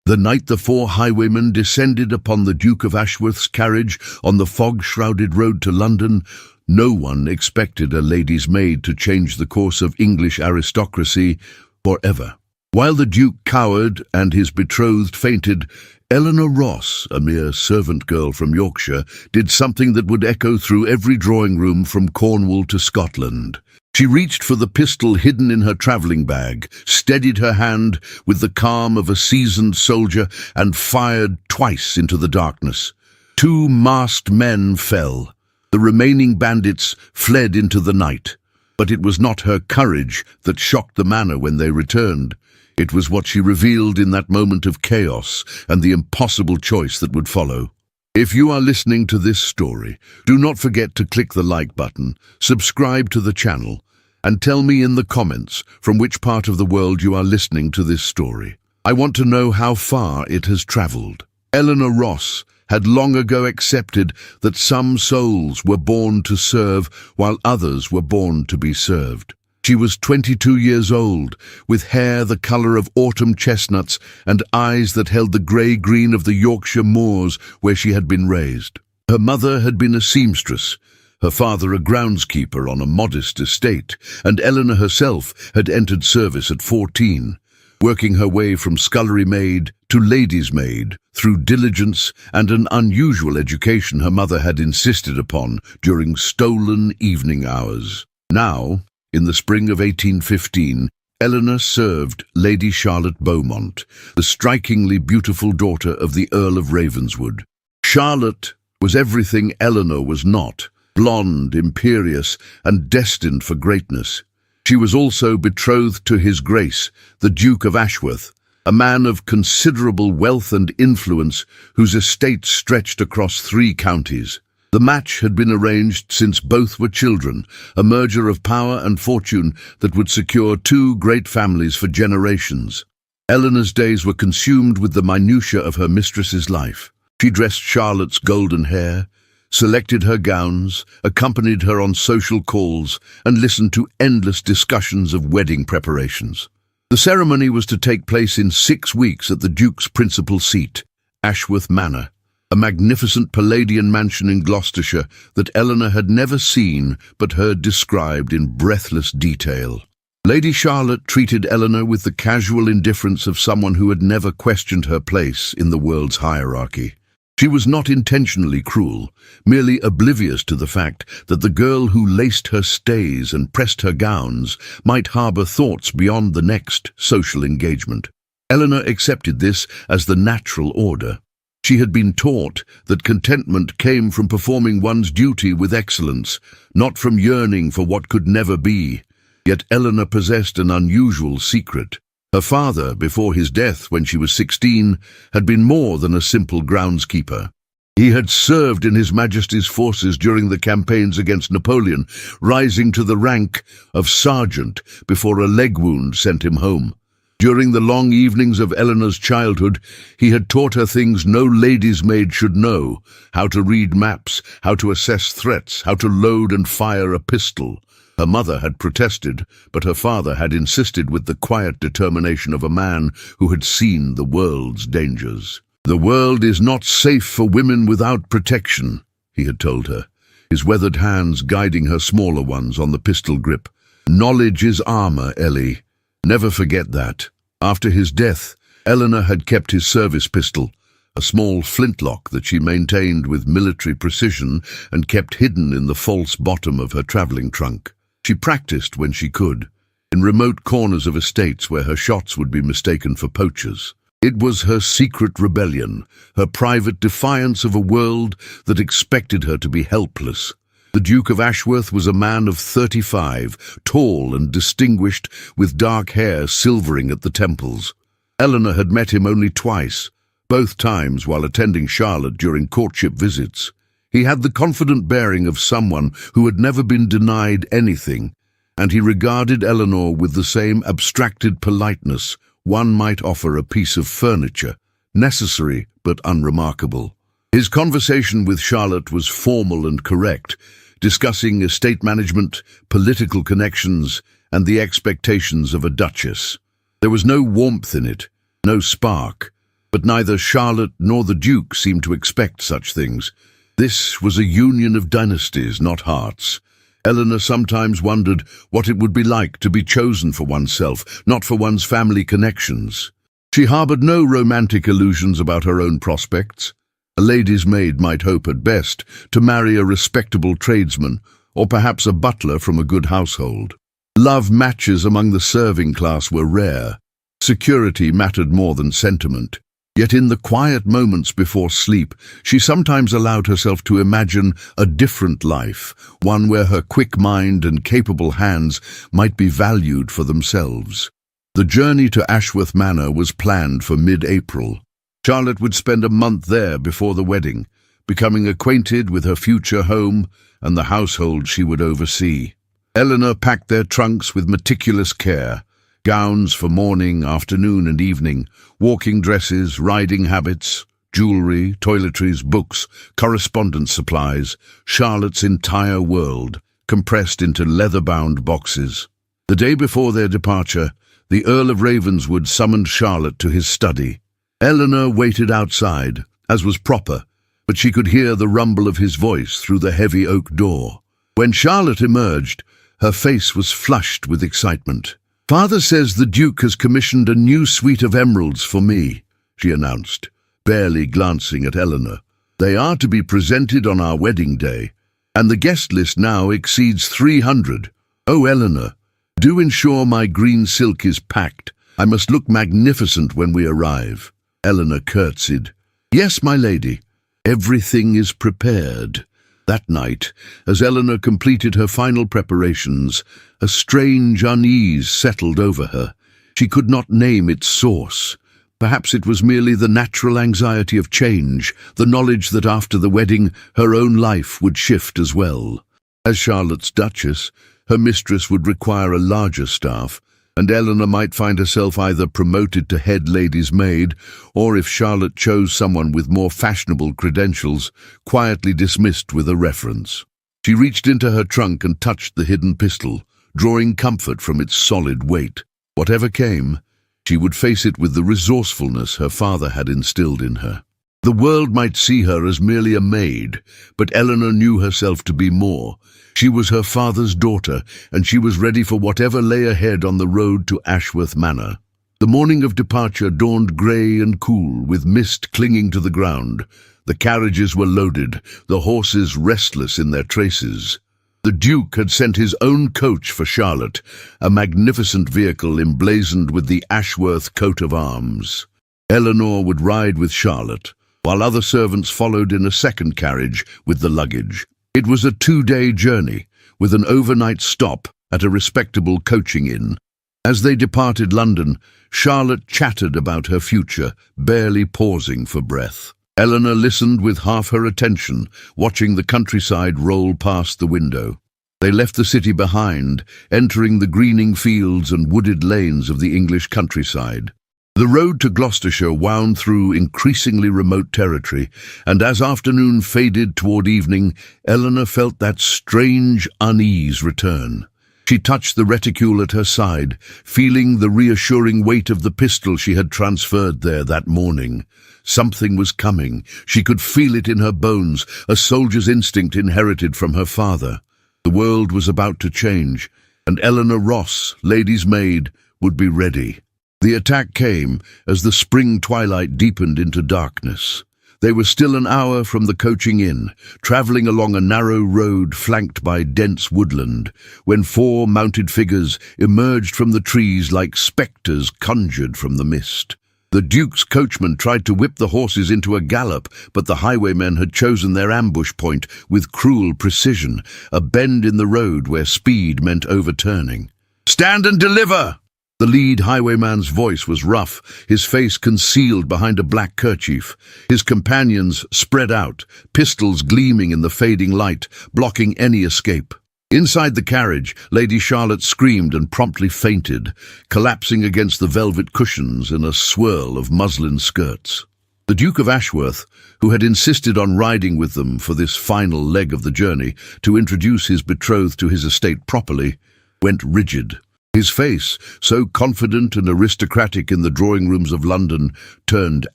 The night the four highwaymen descended upon the Duke of Ashworth's carriage on the fog-shrouded road to London, no one expected a lady's maid to change the course of English aristocracy forever. While the Duke cowered and his betrothed fainted, Eleanor Ross, a mere servant girl from Yorkshire, did something that would echo through every drawing room from Cornwall to Scotland. She reached for the pistol hidden in her travelling bag, steadied her hand with the calm of a seasoned soldier, and fired twice into the darkness. 2 masked men fell. The remaining bandits fled into the night. But it was not her courage that shocked the manor when they returned. It was what she revealed in that moment of chaos and the impossible choice that would follow. If you are listening to this story, do not forget to click the like button, subscribe to the channel, and tell me in the comments from which part of the world you are listening to this story. I want to know how far it has travelled. Eleanor Ross had long ago accepted that some souls were born to serve while others were born to be served. She was 22 years old, with hair the colour of autumn chestnuts and eyes that held the grey-green of the Yorkshire moors where she had been raised. Her mother had been a seamstress, her father a groundskeeper on a modest estate, and Eleanor herself had entered service at 14, working her way from scullery maid to lady's maid through diligence and an unusual education her mother had insisted upon during stolen evening hours. Now, in the spring of 1815, Eleanor served Lady Charlotte Beaumont, the strikingly beautiful daughter of the Earl of Ravenswood. Charlotte was everything Eleanor was not, blonde, imperious, and destined for greatness. She was also betrothed to His Grace, the Duke of Ashworth, a man of considerable wealth and influence whose estate stretched across 3 counties. The match had been arranged since both were children, a merger of power and fortune that would secure 2 great families for generations. Eleanor's days were consumed with the minutiae of her mistress's life. She dressed Charlotte's golden hair, selected her gowns, accompanied her on social calls, and listened to endless discussions of wedding preparations. The ceremony was to take place in 6 weeks at the Duke's principal seat, Ashworth Manor, a magnificent Palladian mansion in Gloucestershire that Eleanor had never seen but heard described in breathless detail. Lady Charlotte treated Eleanor with the casual indifference of someone who had never questioned her place in the world's hierarchy. She was not intentionally cruel, merely oblivious to the fact that the girl who laced her stays and pressed her gowns might harbour thoughts beyond the next social engagement. Eleanor accepted this as the natural order. She had been taught that contentment came from performing one's duty with excellence, not from yearning for what could never be. Yet Eleanor possessed an unusual secret. Her father, before his death when she was 16, had been more than a simple groundskeeper. He had served in His Majesty's forces during the campaigns against Napoleon, rising to the rank of sergeant before a leg wound sent him home. During the long evenings of Eleanor's childhood, he had taught her things no lady's maid should know: how to read maps, how to assess threats, how to load and fire a pistol. Her mother had protested, but her father had insisted with the quiet determination of a man who had seen the world's dangers. "The world is not safe for women without protection," he had told her, his weathered hands guiding her smaller ones on the pistol grip. "Knowledge is armour, Ellie. Never forget that." After his death, Eleanor had kept his service pistol, a small flintlock that she maintained with military precision and kept hidden in the false bottom of her travelling trunk. She practised when she could, in remote corners of estates where her shots would be mistaken for poachers. It was her secret rebellion, her private defiance of a world that expected her to be helpless. The Duke of Ashworth was a man of 35, tall and distinguished, with dark hair silvering at the temples. Eleanor had met him only twice, both times while attending Charlotte during courtship visits. He had the confident bearing of someone who had never been denied anything, and he regarded Eleanor with the same abstracted politeness one might offer a piece of furniture, necessary but unremarkable. His conversation with Charlotte was formal and correct, discussing estate management, political connections, and the expectations of a duchess. There was no warmth in it, no spark. But neither Charlotte nor the Duke seemed to expect such things. This was a union of dynasties, not hearts. Eleanor sometimes wondered what it would be like to be chosen for oneself, not for one's family connections. She harbored no romantic illusions about her own prospects. A lady's maid might hope at best to marry a respectable tradesman, or perhaps a butler from a good household. Love matches among the serving class were rare. Security mattered more than sentiment. Yet in the quiet moments before sleep, she sometimes allowed herself to imagine a different life, one where her quick mind and capable hands might be valued for themselves. The journey to Ashworth Manor was planned for mid-April. Charlotte would spend a month there before the wedding, becoming acquainted with her future home and the household she would oversee. Eleanor packed their trunks with meticulous care. Gowns for morning, afternoon and evening, walking dresses, riding habits, jewellery, toiletries, books, correspondence supplies, Charlotte's entire world, compressed into leather-bound boxes. The day before their departure, the Earl of Ravenswood summoned Charlotte to his study. Eleanor waited outside, as was proper, but she could hear the rumble of his voice through the heavy oak door. When Charlotte emerged, her face was flushed with excitement. "Father says the Duke has commissioned a new suite of emeralds for me," she announced, barely glancing at Eleanor. "They are to be presented on our wedding day, and the guest list now exceeds 300. Oh, Eleanor, do ensure my green silk is packed. I must look magnificent when we arrive." Eleanor curtsied. "Yes, my lady. Everything is prepared." That night, as Eleanor completed her final preparations, a strange unease settled over her. She could not name its source. Perhaps it was merely the natural anxiety of change, the knowledge that after the wedding her own life would shift as well. As Charlotte's Duchess, her mistress would require a larger staff, and Eleanor might find herself either promoted to head lady's maid, or if Charlotte chose someone with more fashionable credentials, quietly dismissed with a reference. She reached into her trunk and touched the hidden pistol, drawing comfort from its solid weight. Whatever came, she would face it with the resourcefulness her father had instilled in her. The world might see her as merely a maid, but Eleanor knew herself to be more. She was her father's daughter, and she was ready for whatever lay ahead on the road to Ashworth Manor. The morning of departure dawned grey and cool, with mist clinging to the ground. The carriages were loaded, the horses restless in their traces. The Duke had sent his own coach for Charlotte, a magnificent vehicle emblazoned with the Ashworth coat of arms. Eleanor would ride with Charlotte, while other servants followed in a second carriage with the luggage. It was a 2-day journey, with an overnight stop at a respectable coaching inn. As they departed London, Charlotte chattered about her future, barely pausing for breath. Eleanor listened with half her attention, watching the countryside roll past the window. They left the city behind, entering the greening fields and wooded lanes of the English countryside. The road to Gloucestershire wound through increasingly remote territory, and as afternoon faded toward evening, Eleanor felt that strange unease return. She touched the reticule at her side, feeling the reassuring weight of the pistol she had transferred there that morning. Something was coming. She could feel it in her bones, a soldier's instinct inherited from her father. The world was about to change, and Eleanor Ross, lady's maid, would be ready. The attack came as the spring twilight deepened into darkness. They were still an hour from the coaching inn, travelling along a narrow road flanked by dense woodland, when 4 mounted figures emerged from the trees like spectres conjured from the mist. The Duke's coachman tried to whip the horses into a gallop, but the highwaymen had chosen their ambush point with cruel precision, a bend in the road where speed meant overturning. "Stand and deliver!" The lead highwayman's voice was rough, his face concealed behind a black kerchief. His companions spread out, pistols gleaming in the fading light, blocking any escape. Inside the carriage, Lady Charlotte screamed and promptly fainted, collapsing against the velvet cushions in a swirl of muslin skirts. The Duke of Ashworth, who had insisted on riding with them for this final leg of the journey to introduce his betrothed to his estate properly, went rigid. His face, so confident and aristocratic in the drawing rooms of London, turned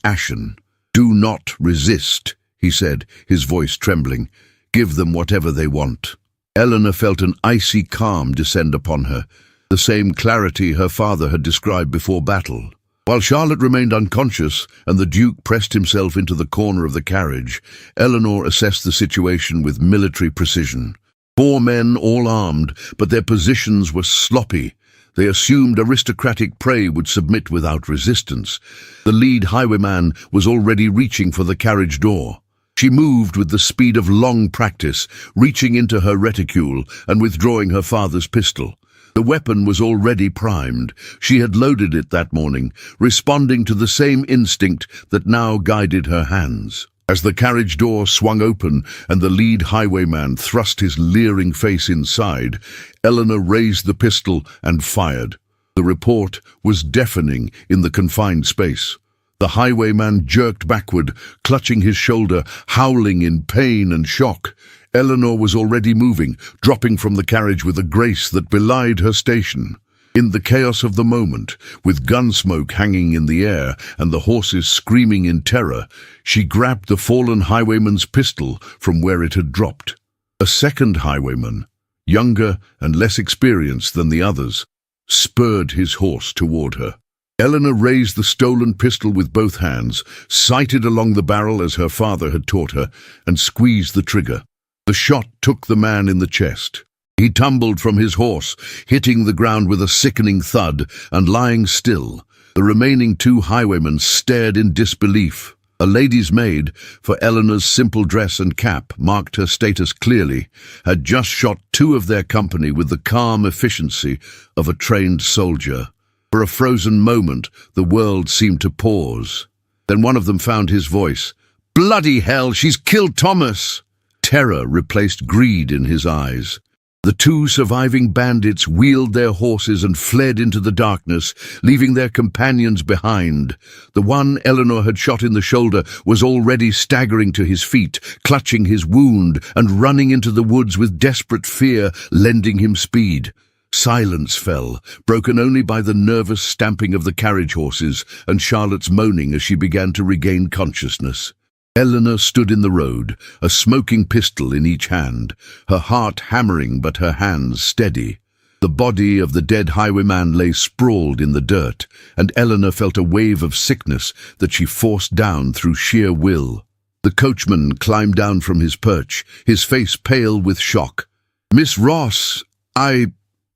ashen. "Do not resist," he said, his voice trembling. "Give them whatever they want." Eleanor felt an icy calm descend upon her, the same clarity her father had described before battle. While Charlotte remained unconscious and the Duke pressed himself into the corner of the carriage, Eleanor assessed the situation with military precision. 4 men, all armed, but their positions were sloppy. They assumed aristocratic prey would submit without resistance. The lead highwayman was already reaching for the carriage door. She moved with the speed of long practice, reaching into her reticule and withdrawing her father's pistol. The weapon was already primed. She had loaded it that morning, responding to the same instinct that now guided her hands. As the carriage door swung open and the lead highwayman thrust his leering face inside, Eleanor raised the pistol and fired. The report was deafening in the confined space. The highwayman jerked backward, clutching his shoulder, howling in pain and shock. Eleanor was already moving, dropping from the carriage with a grace that belied her station. In the chaos of the moment, with gun smoke hanging in the air and the horses screaming in terror, she grabbed the fallen highwayman's pistol from where it had dropped. A second highwayman, younger and less experienced than the others, spurred his horse toward her. Eleanor raised the stolen pistol with both hands, sighted along the barrel as her father had taught her, and squeezed the trigger. The shot took the man in the chest. He tumbled from his horse, hitting the ground with a sickening thud and lying still. The remaining 2 highwaymen stared in disbelief. A lady's maid, for Eleanor's simple dress and cap marked her status clearly, had just shot 2 of their company with the calm efficiency of a trained soldier. For a frozen moment, the world seemed to pause. Then one of them found his voice. "Bloody hell, she's killed Thomas!" Terror replaced greed in his eyes. The 2 surviving bandits wheeled their horses and fled into the darkness, leaving their companions behind. The one Eleanor had shot in the shoulder was already staggering to his feet, clutching his wound and running into the woods with desperate fear, lending him speed. Silence fell, broken only by the nervous stamping of the carriage horses and Charlotte's moaning as she began to regain consciousness. Eleanor stood in the road, a smoking pistol in each hand, her heart hammering but her hands steady. The body of the dead highwayman lay sprawled in the dirt, and Eleanor felt a wave of sickness that she forced down through sheer will. The coachman climbed down from his perch, his face pale with shock. "Miss Ross,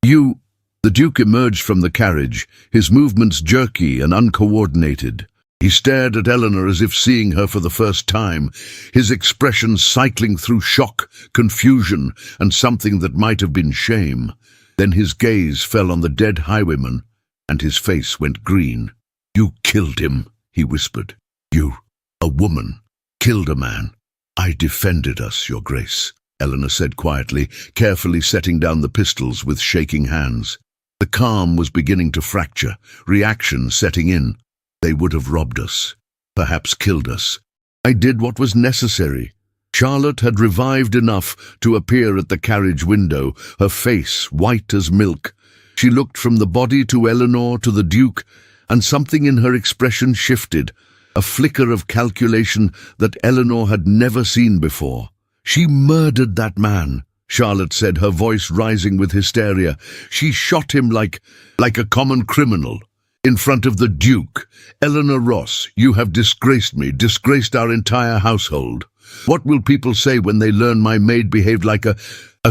you—" The Duke emerged from the carriage, his movements jerky and uncoordinated. He stared at Eleanor as if seeing her for the first time, his expression cycling through shock, confusion, and something that might have been shame. Then his gaze fell on the dead highwayman, and his face went green. "You killed him," he whispered. "You, a woman, killed a man." "I defended us, Your Grace," Eleanor said quietly, carefully setting down the pistols with shaking hands. The calm was beginning to fracture, reaction setting in. "They would have robbed us, perhaps killed us. I did what was necessary." Charlotte had revived enough to appear at the carriage window, her face white as milk. She looked from the body to Eleanor to the Duke, and something in her expression shifted, a flicker of calculation that Eleanor had never seen before. "She murdered that man," Charlotte said, her voice rising with hysteria. "She shot him like a common criminal. In front of the Duke. Eleanor Ross, you have disgraced me, disgraced our entire household. What will people say when they learn my maid behaved like a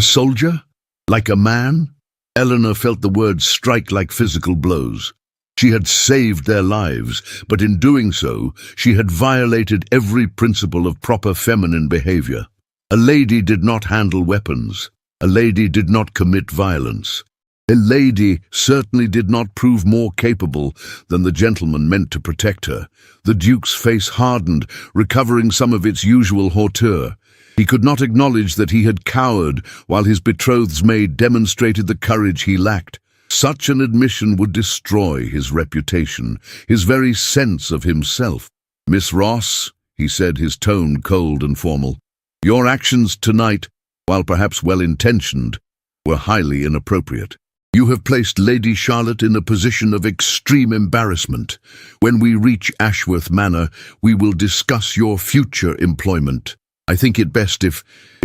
soldier? Like a man?" Eleanor felt the words strike like physical blows. She had saved their lives, but in doing so, she had violated every principle of proper feminine behavior. A lady did not handle weapons. A lady did not commit violence. A lady certainly did not prove more capable than the gentleman meant to protect her. The Duke's face hardened, recovering some of its usual hauteur. He could not acknowledge that he had cowered while his betrothed's maid demonstrated the courage he lacked. Such an admission would destroy his reputation, his very sense of himself. "Miss Ross," he said, his tone cold and formal, "your actions tonight, while perhaps well-intentioned, were highly inappropriate." You have placed Lady Charlotte in a position of extreme embarrassment. When we reach Ashworth Manor, we will discuss your future employment. I think it best if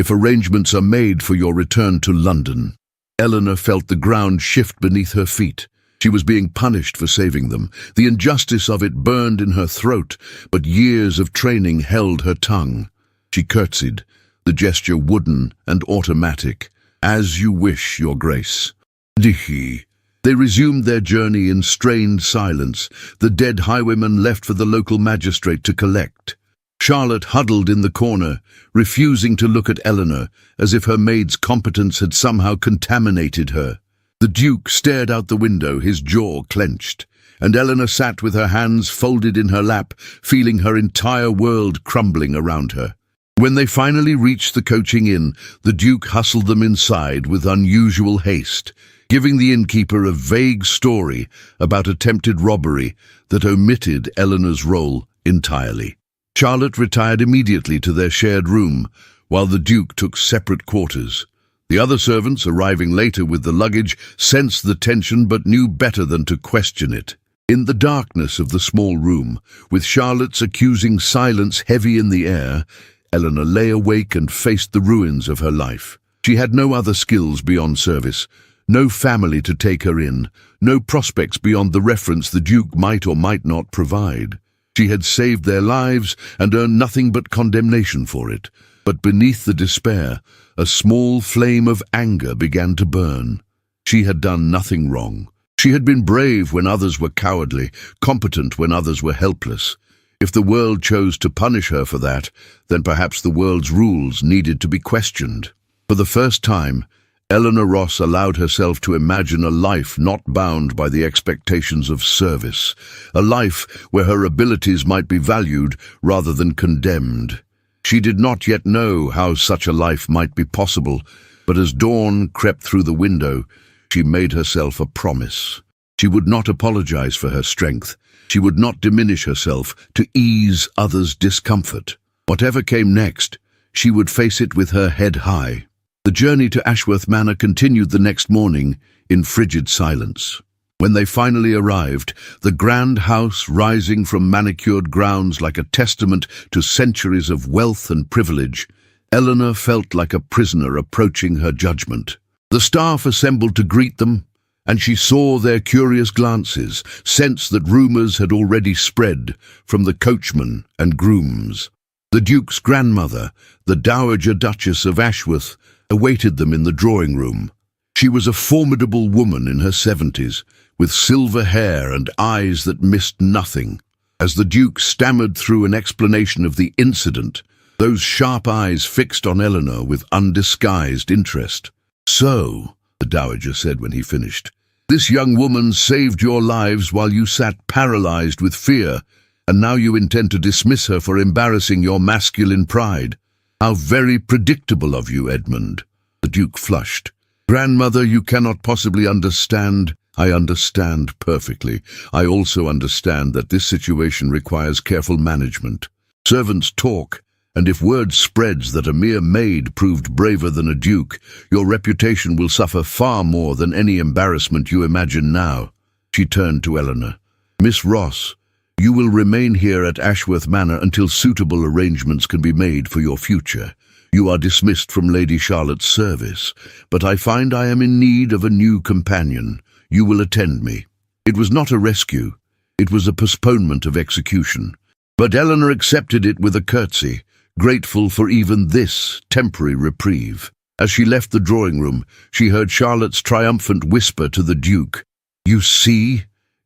arrangements are made for your return to London." Eleanor felt the ground shift beneath her feet. She was being punished for saving them. The injustice of it burned in her throat, but years of training held her tongue. She curtsied, the gesture wooden and automatic. "As you wish, Your Grace." They resumed their journey in strained silence. The dead highwayman left for the local magistrate to collect. Charlotte huddled in the corner, refusing to look at Eleanor, as if her maid's competence had somehow contaminated her. The Duke stared out the window, his jaw clenched, and Eleanor sat with her hands folded in her lap, feeling her entire world crumbling around her. When they finally reached the coaching inn, the Duke hustled them inside with unusual haste, giving the innkeeper a vague story about attempted robbery that omitted Eleanor's role entirely. Charlotte retired immediately to their shared room, while the Duke took separate quarters. The other servants, arriving later with the luggage, sensed the tension but knew better than to question it. In the darkness of the small room, with Charlotte's accusing silence heavy in the air, Eleanor lay awake and faced the ruins of her life. She had no other skills beyond service, no family to take her in, no prospects beyond the reference the Duke might or might not provide. She had saved their lives and earned nothing but condemnation for it. But beneath the despair, a small flame of anger began to burn. She had done nothing wrong. She had been brave when others were cowardly, competent when others were helpless. If the world chose to punish her for that, then perhaps the world's rules needed to be questioned. For the first time, Eleanor Ross allowed herself to imagine a life not bound by the expectations of service, a life where her abilities might be valued rather than condemned. She did not yet know how such a life might be possible, but as dawn crept through the window, she made herself a promise. She would not apologize for her strength. She would not diminish herself to ease others' discomfort. Whatever came next, she would face it with her head high. The journey to Ashworth Manor continued the next morning in frigid silence. When they finally arrived, the grand house rising from manicured grounds like a testament to centuries of wealth and privilege, Eleanor felt like a prisoner approaching her judgment. The staff assembled to greet them, and she saw their curious glances, sensed that rumours had already spread from the coachman and grooms. The Duke's grandmother, the Dowager Duchess of Ashworth, awaited them in the drawing room. She was a formidable woman in her 70s, with silver hair and eyes that missed nothing. As the Duke stammered through an explanation of the incident, those sharp eyes fixed on Eleanor with undisguised interest. "So," the Dowager said when he finished, "this young woman saved your lives while you sat paralyzed with fear, and now you intend to dismiss her for embarrassing your masculine pride. How very predictable of you, Edmund." The Duke flushed. "Grandmother, you cannot possibly understand." "I understand perfectly. I also understand that this situation requires careful management. Servants talk, and if word spreads that a mere maid proved braver than a duke, your reputation will suffer far more than any embarrassment you imagine now." She turned to Eleanor. "Miss Ross, you will remain here at Ashworth Manor until suitable arrangements can be made for your future. You are dismissed from Lady Charlotte's service, but I find I am in need of a new companion. You will attend me." It was not a rescue. It was a postponement of execution. But Eleanor accepted it with a curtsy, grateful for even this temporary reprieve. As she left the drawing room, she heard Charlotte's triumphant whisper to the Duke, "You see?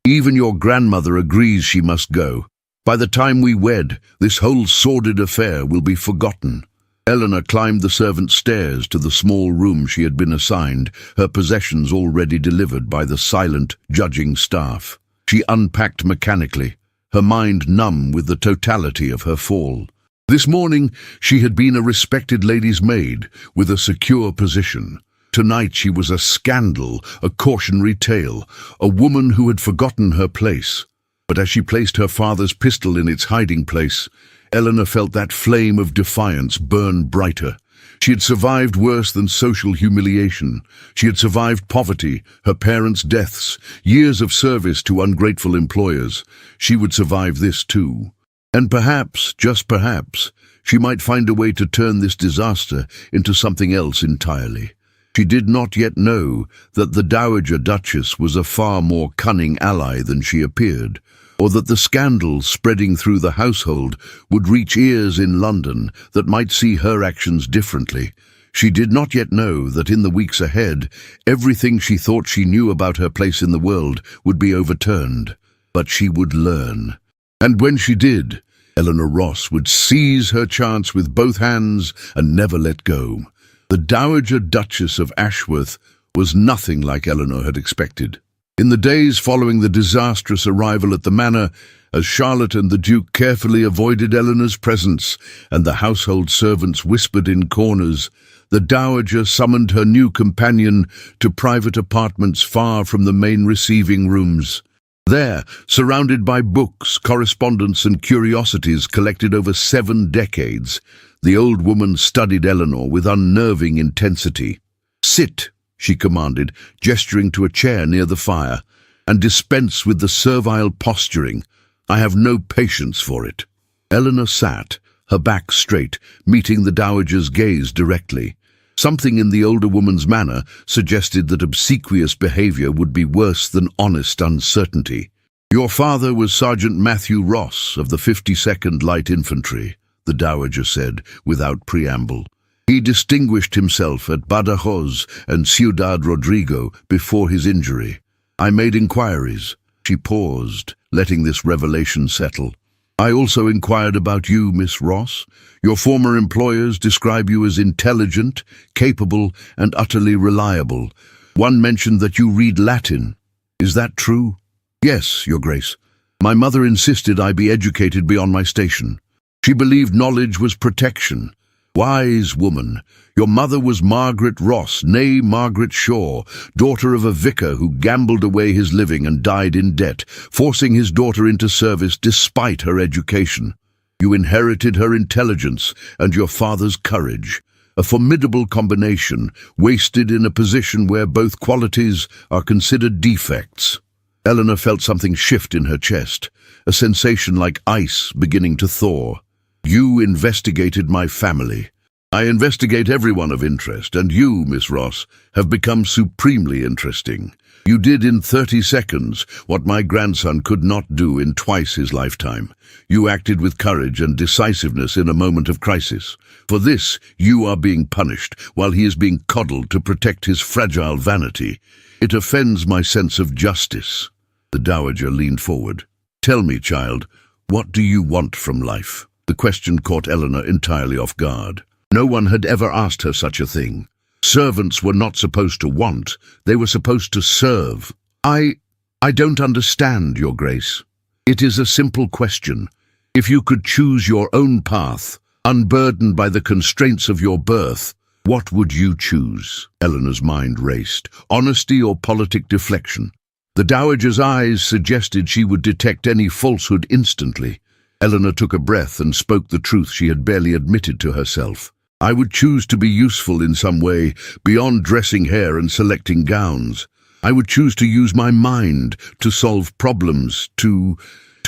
Even your grandmother agrees she must go. By the time we wed, this whole sordid affair will be forgotten." Eleanor climbed the servants' stairs to the small room she had been assigned, her possessions already delivered by the silent, judging staff. She unpacked mechanically, her mind numb with the totality of her fall. This morning, she had been a respected lady's maid, with a secure position. Tonight she was a scandal, a cautionary tale, a woman who had forgotten her place. But as she placed her father's pistol in its hiding place, Eleanor felt that flame of defiance burn brighter. She had survived worse than social humiliation. She had survived poverty, her parents' deaths, years of service to ungrateful employers. She would survive this too. And perhaps, just perhaps, she might find a way to turn this disaster into something else entirely. She did not yet know that the Dowager Duchess was a far more cunning ally than she appeared, or that the scandal spreading through the household would reach ears in London that might see her actions differently. She did not yet know that in the weeks ahead, everything she thought she knew about her place in the world would be overturned. But she would learn. And when she did, Eleanor Ross would seize her chance with both hands and never let go. The Dowager Duchess of Ashworth was nothing like Eleanor had expected. In the days following the disastrous arrival at the manor, as Charlotte and the Duke carefully avoided Eleanor's presence and the household servants whispered in corners, the Dowager summoned her new companion to private apartments far from the main receiving rooms. There, surrounded by books, correspondence and curiosities collected over 7 decades, the old woman studied Eleanor with unnerving intensity. "Sit," she commanded, gesturing to a chair near the fire, "and dispense with the servile posturing. I have no patience for it." Eleanor sat, her back straight, meeting the Dowager's gaze directly. Something in the older woman's manner suggested that obsequious behavior would be worse than honest uncertainty. "Your father was Sergeant Matthew Ross of the 52nd Light Infantry," the Dowager said, without preamble. "He distinguished himself at Badajoz and Ciudad Rodrigo before his injury. I made inquiries." She paused, letting this revelation settle. "I also inquired about you, Miss Ross. Your former employers describe you as intelligent, capable, and utterly reliable. One mentioned that you read Latin. Is that true?" "Yes, Your Grace. My mother insisted I be educated beyond my station. She believed knowledge was protection. Wise woman, your mother was Margaret Ross, née Margaret Shaw, daughter of a vicar who gambled away his living and died in debt, forcing his daughter into service despite her education. You inherited her intelligence and your father's courage, a formidable combination, wasted in a position where both qualities are considered defects." Eleanor felt something shift in her chest, a sensation like ice beginning to thaw. "You investigated my family. I investigate everyone of interest, and you, Miss Ross, have become supremely interesting. You did in 30 seconds what my grandson could not do in twice his lifetime. You acted with courage and decisiveness in a moment of crisis. For this, you are being punished, while he is being coddled to protect his fragile vanity. It offends my sense of justice." The Dowager leaned forward. "Tell me, child, what do you want from life?" The question caught Eleanor entirely off guard. No one had ever asked her such a thing. Servants were not supposed to want, they were supposed to serve. I don't understand, Your Grace. It is a simple question. If you could choose your own path, unburdened by the constraints of your birth, what would you choose?" Eleanor's mind raced. Honesty or politic deflection? The Dowager's eyes suggested she would detect any falsehood instantly. Eleanor took a breath and spoke the truth she had barely admitted to herself. "I would choose to be useful in some way, beyond dressing hair and selecting gowns. I would choose to use my mind to solve problems, to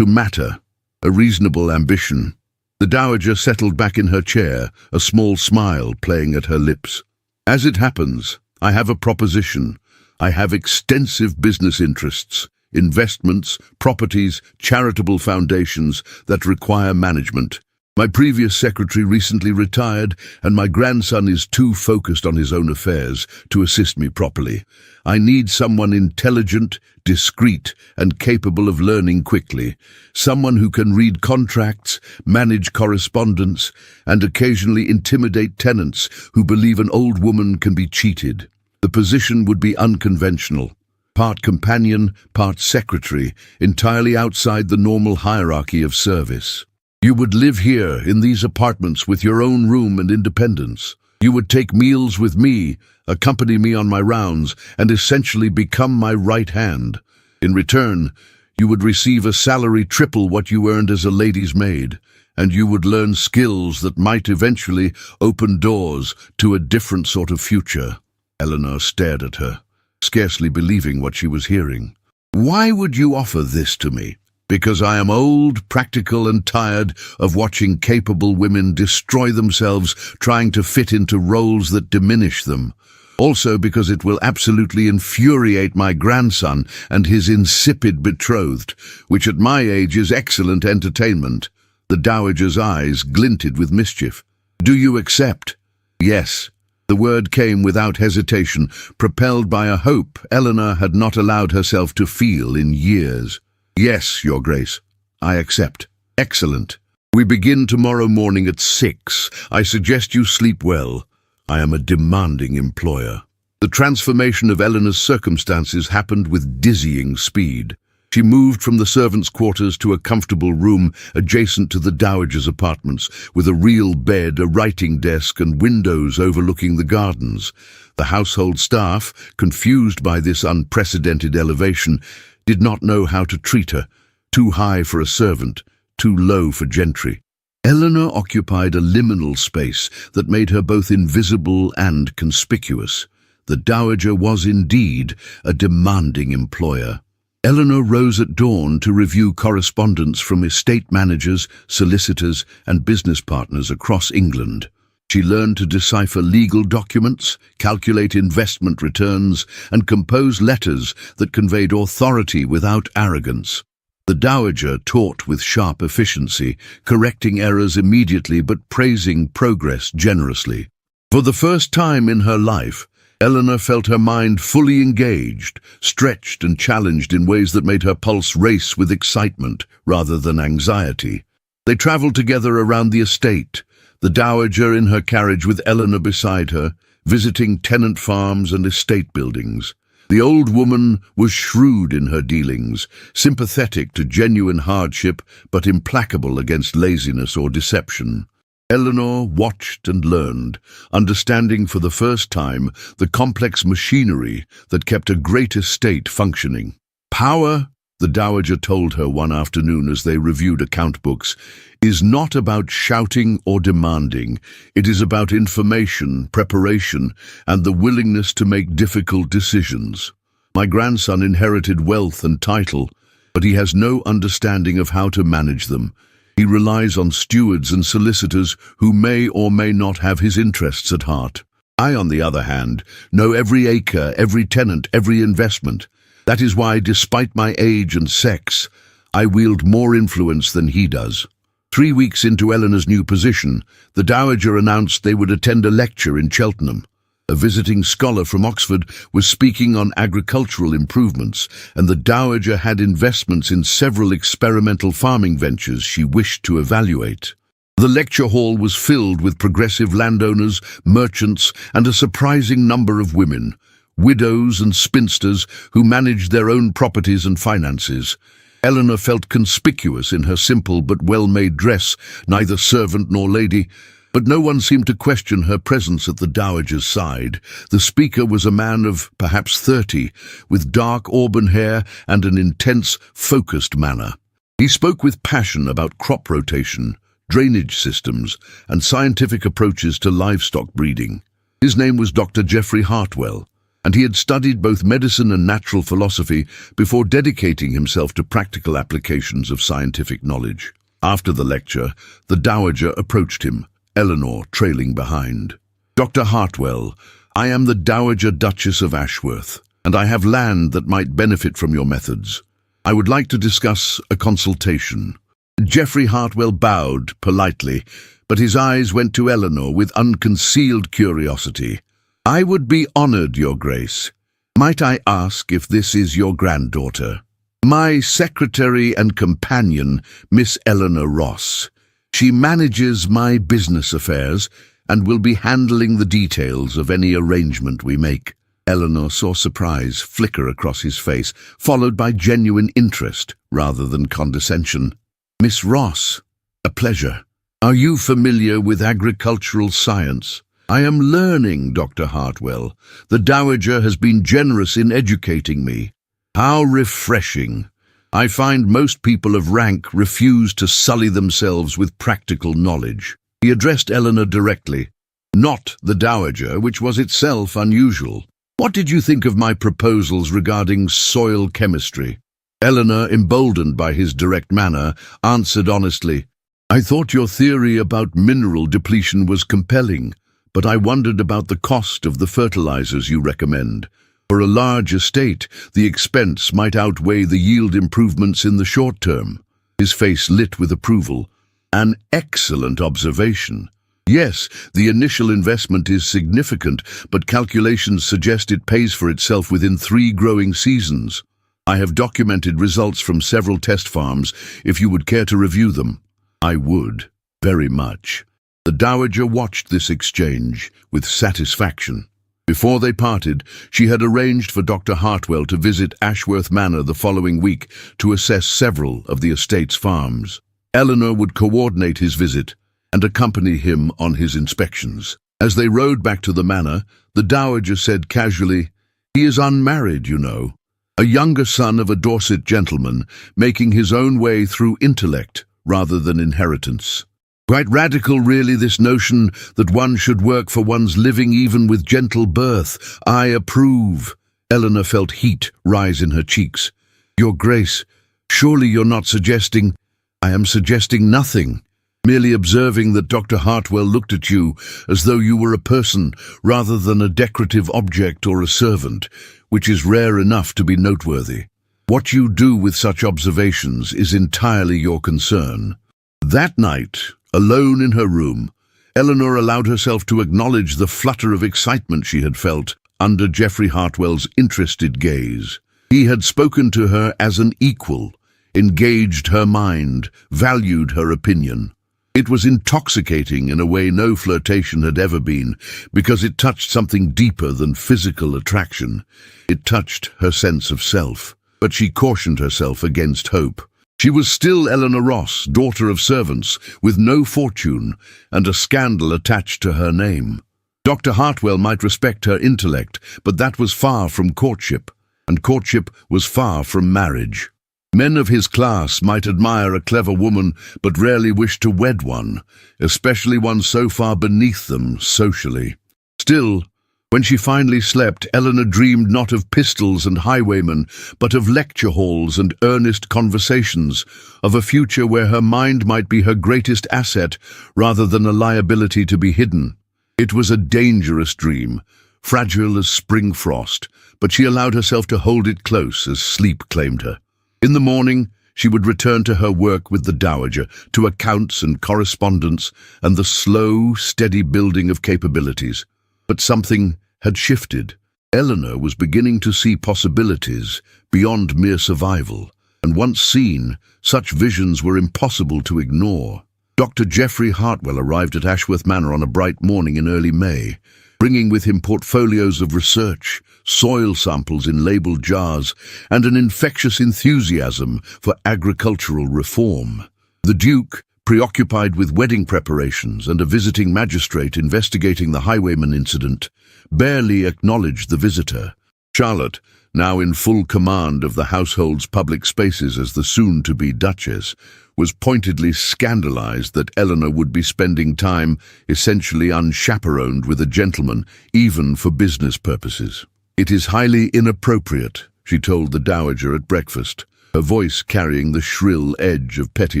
matter." A reasonable ambition. The Dowager settled back in her chair, a small smile playing at her lips. "As it happens, I have a proposition. I have extensive business interests, investments, properties, charitable foundations that require management. My previous secretary recently retired, and my grandson is too focused on his own affairs to assist me properly. I need someone intelligent, discreet, and capable of learning quickly. Someone who can read contracts, manage correspondence, and occasionally intimidate tenants who believe an old woman can be cheated. The position would be unconventional. Part companion, part secretary, entirely outside the normal hierarchy of service. You would live here in these apartments with your own room and independence. You would take meals with me, accompany me on my rounds, and essentially become my right hand. In return, you would receive a salary triple what you earned as a lady's maid, and you would learn skills that might eventually open doors to a different sort of future." Eleanor stared at her, scarcely believing what she was hearing. "Why would you offer this to me?" "Because I am old, practical, and tired of watching capable women destroy themselves trying to fit into roles that diminish them. Also because it will absolutely infuriate my grandson and his insipid betrothed, which at my age is excellent entertainment." The dowager's eyes glinted with mischief. "Do you accept?" "Yes." The word came without hesitation, propelled by a hope Eleanor had not allowed herself to feel in years. "Yes, Your Grace, I accept." "Excellent. We begin tomorrow morning at 6. I suggest you sleep well. I am a demanding employer." The transformation of Eleanor's circumstances happened with dizzying speed. She moved from the servants' quarters to a comfortable room adjacent to the dowager's apartments, with a real bed, a writing desk, and windows overlooking the gardens. The household staff, confused by this unprecedented elevation, did not know how to treat her. Too high for a servant, too low for gentry. Eleanor occupied a liminal space that made her both invisible and conspicuous. The dowager was indeed a demanding employer. Eleanor rose at dawn to review correspondence from estate managers, solicitors, and business partners across England. She learned to decipher legal documents, calculate investment returns, and compose letters that conveyed authority without arrogance. The dowager taught with sharp efficiency, correcting errors immediately but praising progress generously. For the first time in her life, Eleanor felt her mind fully engaged, stretched and challenged in ways that made her pulse race with excitement rather than anxiety. They travelled together around the estate, the dowager in her carriage with Eleanor beside her, visiting tenant farms and estate buildings. The old woman was shrewd in her dealings, sympathetic to genuine hardship but implacable against laziness or deception. Eleanor watched and learned, understanding for the first time the complex machinery that kept a great estate functioning. "Power," the dowager told her one afternoon as they reviewed account books, "is not about shouting or demanding. It is about information, preparation, and the willingness to make difficult decisions. My grandson inherited wealth and title, but he has no understanding of how to manage them. He relies on stewards and solicitors who may or may not have his interests at heart. I, on the other hand, know every acre, every tenant, every investment. That is why, despite my age and sex, I wield more influence than he does." 3 weeks into Eleanor's new position, the dowager announced they would attend a lecture in Cheltenham. A visiting scholar from Oxford was speaking on agricultural improvements, and the dowager had investments in several experimental farming ventures she wished to evaluate. The lecture hall was filled with progressive landowners, merchants, and a surprising number of women, widows and spinsters who managed their own properties and finances. Eleanor felt conspicuous in her simple but well-made dress, neither servant nor lady, but no one seemed to question her presence at the dowager's side. The speaker was a man of perhaps 30, with dark auburn hair and an intense, focused manner. He spoke with passion about crop rotation, drainage systems, and scientific approaches to livestock breeding. His name was Dr. Geoffrey Hartwell, and he had studied both medicine and natural philosophy before dedicating himself to practical applications of scientific knowledge. After the lecture, the dowager approached him, Eleanor trailing behind. "Dr. Hartwell, I am the Dowager Duchess of Ashworth, and I have land that might benefit from your methods. I would like to discuss a consultation." Geoffrey Hartwell bowed politely, but his eyes went to Eleanor with unconcealed curiosity. "I would be honored, Your Grace. Might I ask if this is your granddaughter?" "My secretary and companion, Miss Eleanor Ross. She manages my business affairs and will be handling the details of any arrangement we make." Eleanor saw surprise flicker across his face, followed by genuine interest rather than condescension. "Miss Ross, a pleasure. Are you familiar with agricultural science?" "I am learning, Dr. Hartwell. The dowager has been generous in educating me." "How refreshing. I find most people of rank refuse to sully themselves with practical knowledge. He addressed Eleanor directly, not the dowager, which was itself unusual. What did you think of my proposals regarding soil chemistry? Eleanor, emboldened by his direct manner, answered honestly, I thought your theory about mineral depletion was compelling, but I wondered about the cost of the fertilizers you recommend. For a large estate, the expense might outweigh the yield improvements in the short term. His face lit with approval. An excellent observation. Yes, the initial investment is significant, but calculations suggest it pays for itself within 3 growing seasons. I have documented results from several test farms, if you would care to review them. I would, very much. The dowager watched this exchange with satisfaction. Before they parted, she had arranged for Dr. Hartwell to visit Ashworth Manor the following week to assess several of the estate's farms. Eleanor would coordinate his visit and accompany him on his inspections. As they rode back to the manor, the dowager said casually, He is unmarried, you know. A younger son of a Dorset gentleman, making his own way through intellect rather than inheritance. Quite radical, really, this notion that one should work for one's living even with gentle birth. I approve. Eleanor felt heat rise in her cheeks. Your Grace, surely you're not suggesting... I am suggesting nothing. Merely observing that Dr. Hartwell looked at you as though you were a person rather than a decorative object or a servant, which is rare enough to be noteworthy. What you do with such observations is entirely your concern. That night, alone in her room, Eleanor allowed herself to acknowledge the flutter of excitement she had felt under Geoffrey Hartwell's interested gaze. He had spoken to her as an equal, engaged her mind, valued her opinion. It was intoxicating in a way no flirtation had ever been, because it touched something deeper than physical attraction. It touched her sense of self. But she cautioned herself against hope. She was still Eleanor Ross, daughter of servants, with no fortune and a scandal attached to her name. Dr. Hartwell might respect her intellect, but that was far from courtship, and courtship was far from marriage. Men of his class might admire a clever woman, but rarely wish to wed one, especially one so far beneath them socially. Still, when she finally slept, Eleanor dreamed not of pistols and highwaymen, but of lecture halls and earnest conversations, of a future where her mind might be her greatest asset rather than a liability to be hidden. It was a dangerous dream, fragile as spring frost, but she allowed herself to hold it close as sleep claimed her. In the morning, she would return to her work with the dowager, to accounts and correspondence and the slow, steady building of capabilities. But something had shifted. Eleanor was beginning to see possibilities beyond mere survival, and once seen, such visions were impossible to ignore. Dr. Geoffrey Hartwell arrived at Ashworth Manor on a bright morning in early May, bringing with him portfolios of research, soil samples in labelled jars, and an infectious enthusiasm for agricultural reform. The Duke, preoccupied with wedding preparations and a visiting magistrate investigating the Highwaymen incident, barely acknowledged the visitor. Charlotte, now in full command of the household's public spaces as the soon-to-be Duchess, was pointedly scandalized that Eleanor would be spending time essentially unchaperoned with a gentleman, even for business purposes. It is highly inappropriate, she told the dowager at breakfast, her voice carrying the shrill edge of petty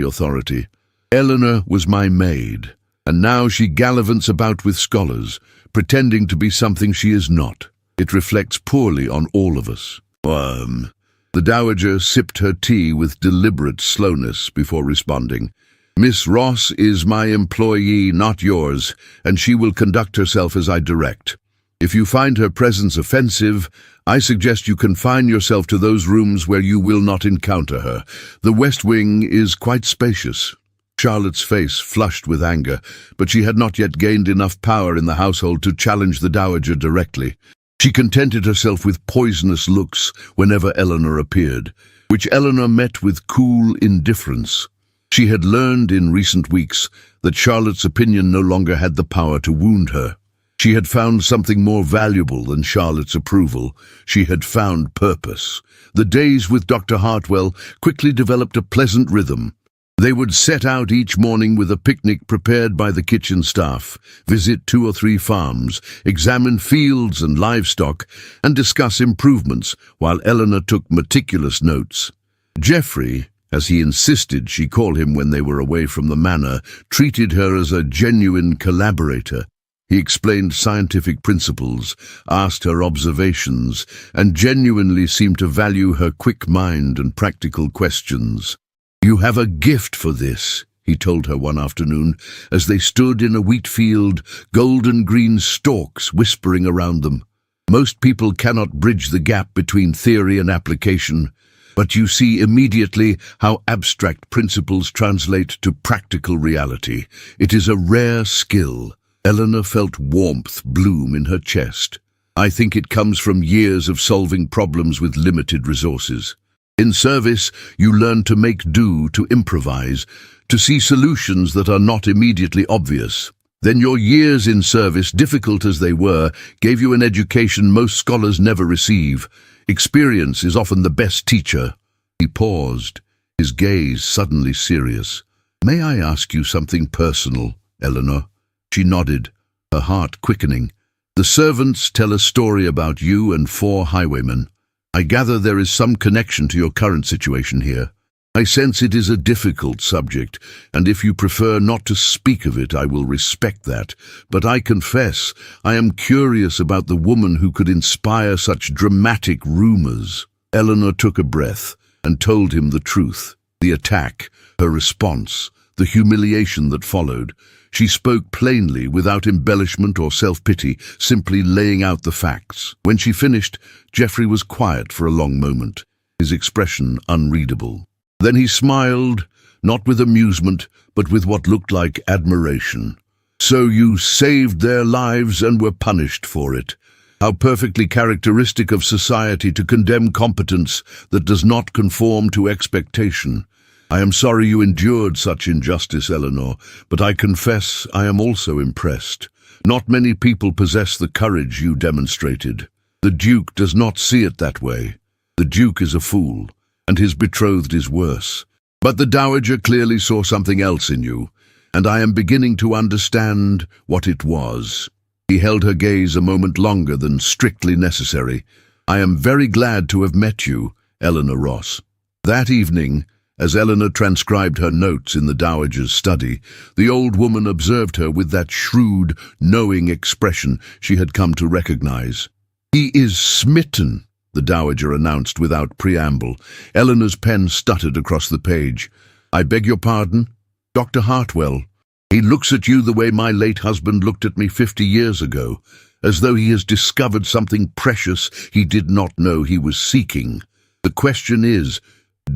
authority. Eleanor was my maid, and now she gallivants about with scholars, pretending to be something she is not. It reflects poorly on all of us. The dowager sipped her tea with deliberate slowness before responding. Miss Ross is my employee, not yours, and she will conduct herself as I direct. If you find her presence offensive, I suggest you confine yourself to those rooms where you will not encounter her. The West Wing is quite spacious. Charlotte's face flushed with anger, but she had not yet gained enough power in the household to challenge the dowager directly. She contented herself with poisonous looks whenever Eleanor appeared, which Eleanor met with cool indifference. She had learned in recent weeks that Charlotte's opinion no longer had the power to wound her. She had found something more valuable than Charlotte's approval. She had found purpose. The days with Dr. Hartwell quickly developed a pleasant rhythm. They would set out each morning with a picnic prepared by the kitchen staff, visit 2 or 3 farms, examine fields and livestock, and discuss improvements, while Eleanor took meticulous notes. Geoffrey, as he insisted she call him when they were away from the manor, treated her as a genuine collaborator. He explained scientific principles, asked her observations, and genuinely seemed to value her quick mind and practical questions. "You have a gift for this," he told her one afternoon, as they stood in a wheat field, golden green stalks whispering around them. "Most people cannot bridge the gap between theory and application, but you see immediately how abstract principles translate to practical reality. It is a rare skill." Eleanor felt warmth bloom in her chest. "I think it comes from years of solving problems with limited resources. In service, you learn to make do, to improvise, to see solutions that are not immediately obvious. Then your years in service, difficult as they were, gave you an education most scholars never receive. Experience is often the best teacher." He paused, his gaze suddenly serious. "May I ask you something personal, Eleanor?" She nodded, her heart quickening. "The servants tell a story about you and 4 highwaymen. I gather there is some connection to your current situation here. I sense it is a difficult subject, and if you prefer not to speak of it, I will respect that. But I confess, I am curious about the woman who could inspire such dramatic rumors." Eleanor took a breath and told him the truth. The attack, her response, the humiliation that followed. She spoke plainly, without embellishment or self-pity, simply laying out the facts. When she finished, Geoffrey was quiet for a long moment, his expression unreadable. Then he smiled, not with amusement, but with what looked like admiration. "So you saved their lives and were punished for it. How perfectly characteristic of society to condemn competence that does not conform to expectation. I am sorry you endured such injustice, Eleanor, but I confess I am also impressed. Not many people possess the courage you demonstrated. The Duke does not see it that way. The Duke is a fool, and his betrothed is worse. But the Dowager clearly saw something else in you, and I am beginning to understand what it was." He held her gaze a moment longer than strictly necessary. "I am very glad to have met you, Eleanor Ross." That evening, as Eleanor transcribed her notes in the Dowager's study, the old woman observed her with that shrewd, knowing expression she had come to recognize. "He is smitten," the Dowager announced without preamble. Eleanor's pen stuttered across the page. "I beg your pardon? Dr. Hartwell. He looks at you the way my late husband looked at me 50 years ago, as though he has discovered something precious he did not know he was seeking. The question is,